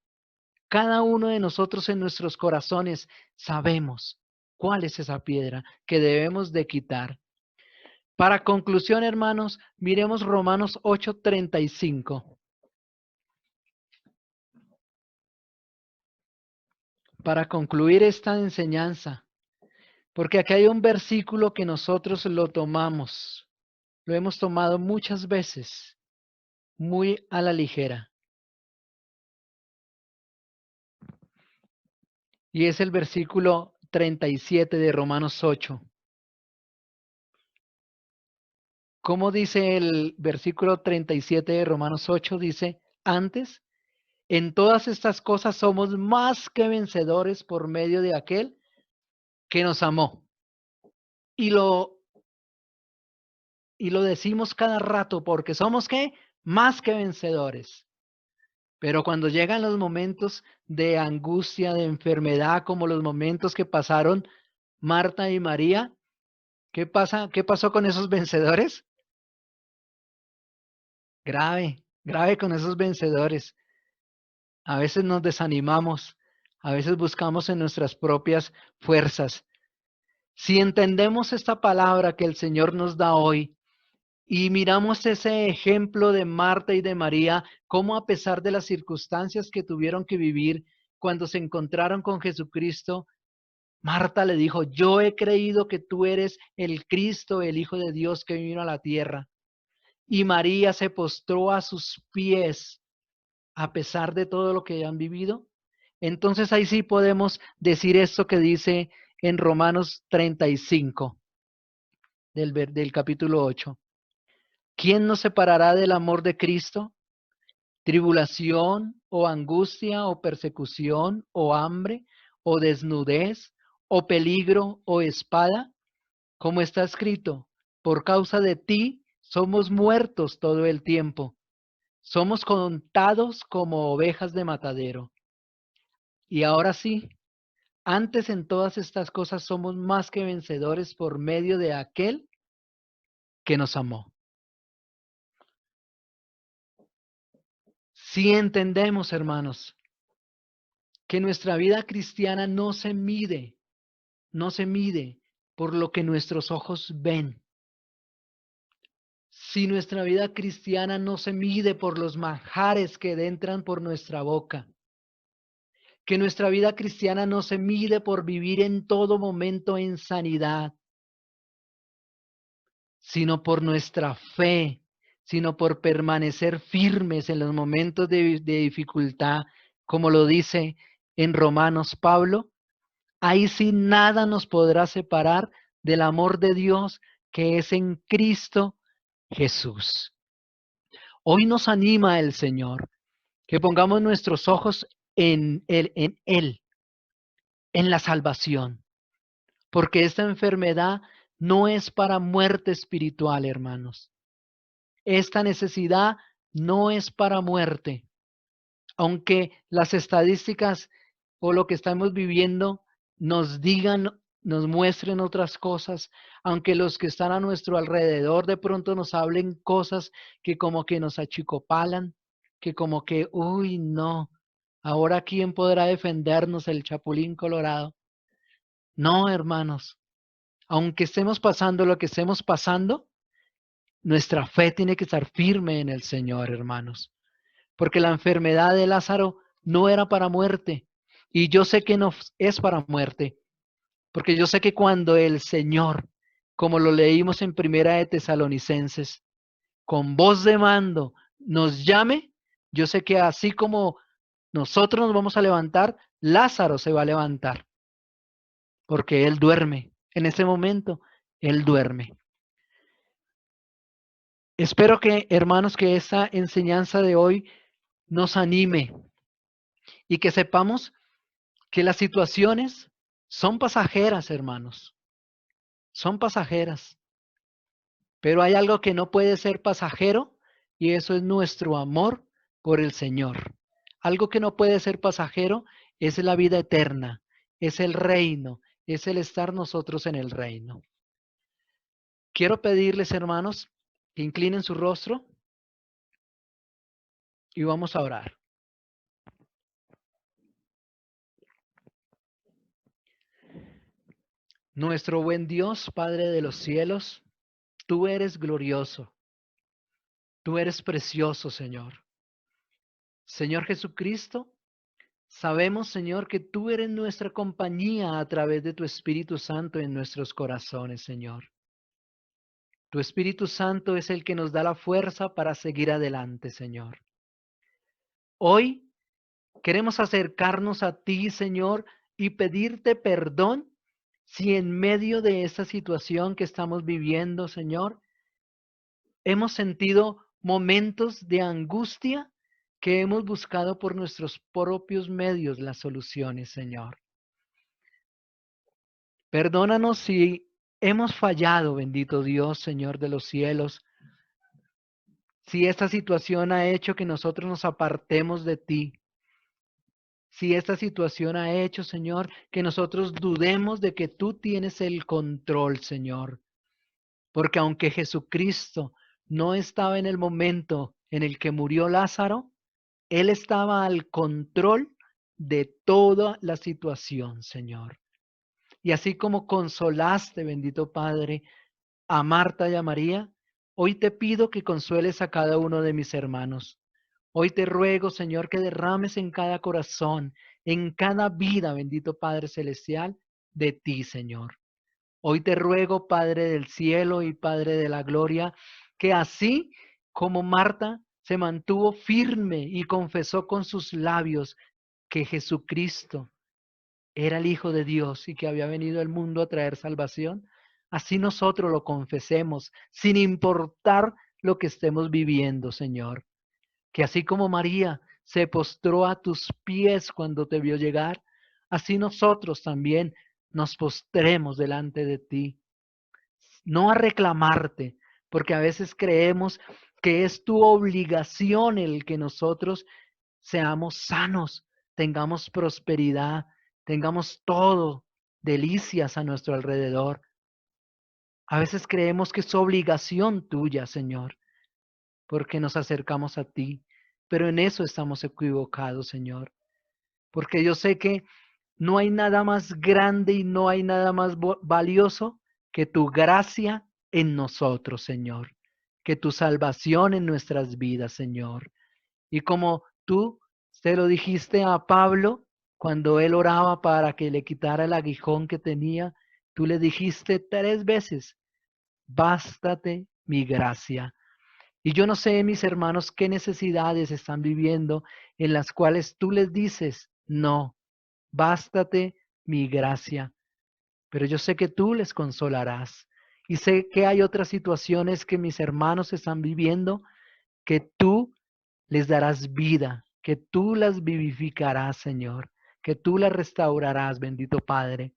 Cada uno de nosotros en nuestros corazones sabemos cuál es esa piedra que debemos de quitar. Para conclusión, hermanos, miremos Romanos 8:35. Para concluir esta enseñanza, Porque aquí hay un versículo que nosotros lo tomamos, lo hemos tomado muchas veces, muy a la ligera. Y es el versículo 37 de Romanos 8. ¿Cómo dice el versículo 37 de Romanos 8? Dice, antes, en todas estas cosas somos más que vencedores por medio de aquel que nos amó. Y lo decimos cada rato porque somos ¿qué? Más que vencedores. Pero cuando llegan los momentos de angustia, de enfermedad, como los momentos que pasaron Marta y María, ¿qué pasa? ¿Qué pasó con esos vencedores? Grave, grave con esos vencedores. A veces nos desanimamos, a veces buscamos en nuestras propias fuerzas. Si entendemos esta palabra que el Señor nos da hoy y miramos ese ejemplo de Marta y de María, cómo a pesar de las circunstancias que tuvieron que vivir cuando se encontraron con Jesucristo, Marta le dijo, yo he creído que tú eres el Cristo, el Hijo de Dios que vino a la tierra. Y María se postró a sus pies a pesar de todo lo que han vivido. Entonces ahí sí podemos decir esto que dice en Romanos 35 del capítulo 8. ¿Quién nos separará del amor de Cristo? ¿Tribulación o angustia o persecución o hambre o desnudez o peligro o espada? Como está escrito, por causa de ti somos muertos todo el tiempo. Somos contados como ovejas de matadero. Y ahora sí, antes en todas estas cosas somos más que vencedores por medio de aquel que nos amó. Si entendemos, hermanos, que nuestra vida cristiana no se mide por lo que nuestros ojos ven. Si nuestra vida cristiana no se mide por los manjares que entran por nuestra boca, que nuestra vida cristiana no se mide por vivir en todo momento en sanidad, sino por nuestra fe, sino por permanecer firmes en los momentos de dificultad, como lo dice en Romanos Pablo, ahí sí nada nos podrá separar del amor de Dios que es en Cristo Jesús. Hoy nos anima el Señor que pongamos nuestros ojos en Él, en la salvación, porque esta enfermedad no es para muerte espiritual, hermanos. Esta necesidad no es para muerte, aunque las estadísticas o lo que estamos viviendo nos digan, nos muestren otras cosas, aunque los que están a nuestro alrededor de pronto nos hablen cosas que como que nos achicopalan, que como que, uy, no, ahora ¿quién podrá defendernos el Chapulín Colorado? No, hermanos, aunque estemos pasando lo que estemos pasando, nuestra fe tiene que estar firme en el Señor, hermanos, porque la enfermedad de Lázaro no era para muerte, y yo sé que no es para muerte, porque yo sé que cuando el Señor, como lo leímos en Primera de Tesalonicenses, con voz de mando nos llame, yo sé que así como nosotros nos vamos a levantar, Lázaro se va a levantar, porque él duerme. En ese momento, él duerme. Espero que, hermanos, que esta enseñanza de hoy nos anime y que sepamos que las situaciones son pasajeras, hermanos. Son pasajeras. Pero hay algo que no puede ser pasajero y eso es nuestro amor por el Señor. Algo que no puede ser pasajero es la vida eterna, es el reino, es el estar nosotros en el reino. Quiero pedirles, hermanos, que inclinen su rostro y vamos a orar. Nuestro buen Dios, Padre de los cielos, tú eres glorioso, tú eres precioso, Señor. Señor Jesucristo, Sabemos, Señor, que tú eres nuestra compañía a través de tu Espíritu Santo en nuestros corazones, Señor. Tu Espíritu Santo es el que nos da la fuerza para seguir adelante, Señor. Hoy queremos acercarnos a ti, Señor, y pedirte perdón si en medio de esta situación que estamos viviendo, Señor, hemos sentido momentos de angustia que hemos buscado por nuestros propios medios las soluciones, Señor. Perdónanos si hemos fallado, bendito Dios, Señor de los cielos, si esta situación ha hecho que nosotros nos apartemos de ti, si esta situación ha hecho, Señor, que nosotros dudemos de que tú tienes el control, Señor. Porque aunque Jesucristo no estaba en el momento en el que murió Lázaro, Él estaba al control de toda la situación, Señor. Y así como consolaste, bendito Padre, a Marta y a María, hoy te pido que consueles a cada uno de mis hermanos. Hoy te ruego, Señor, que derrames en cada corazón, en cada vida, bendito Padre Celestial, de ti, Señor. Hoy te ruego, Padre del cielo y Padre de la gloria, que así como Marta se mantuvo firme y confesó con sus labios que Jesucristo era el Hijo de Dios y que había venido al mundo a traer salvación, así nosotros lo confesemos, sin importar lo que estemos viviendo, Señor. Que así como María se postró a tus pies cuando te vio llegar, así nosotros también nos postremos delante de ti, no a reclamarte, porque a veces creemos que es tu obligación el que nosotros seamos sanos, tengamos prosperidad, tengamos todo, delicias a nuestro alrededor. A veces creemos que es obligación tuya, Señor, porque nos acercamos a ti, pero en eso estamos equivocados, Señor, porque yo sé que no hay nada más grande y no hay nada más valioso que tu gracia en nosotros, Señor, que tu salvación en nuestras vidas, Señor. Y como tú te lo dijiste a Pablo cuando él oraba para que le quitara el aguijón que tenía, tú le dijiste 3 veces, bástate mi gracia. Y yo no sé, mis hermanos, qué necesidades están viviendo en las cuales tú les dices, no, bástate mi gracia. Pero yo sé que tú les consolarás. Y sé que hay otras situaciones que mis hermanos están viviendo que tú les darás vida, que tú las vivificarás, Señor, que tú las restaurarás, bendito Padre.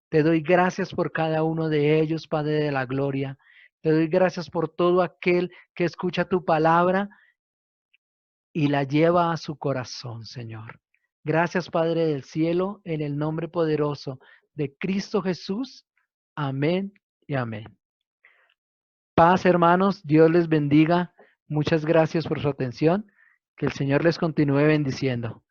Te doy gracias por cada uno de ellos, Padre de la gloria. Te doy gracias por todo aquel que escucha tu palabra y la lleva a su corazón, Señor. Gracias, Padre del cielo, en el nombre poderoso de Cristo Jesús. Amén y amén. Paz, hermanos, Dios les bendiga. Muchas gracias por su atención. Que el Señor les continúe bendiciendo.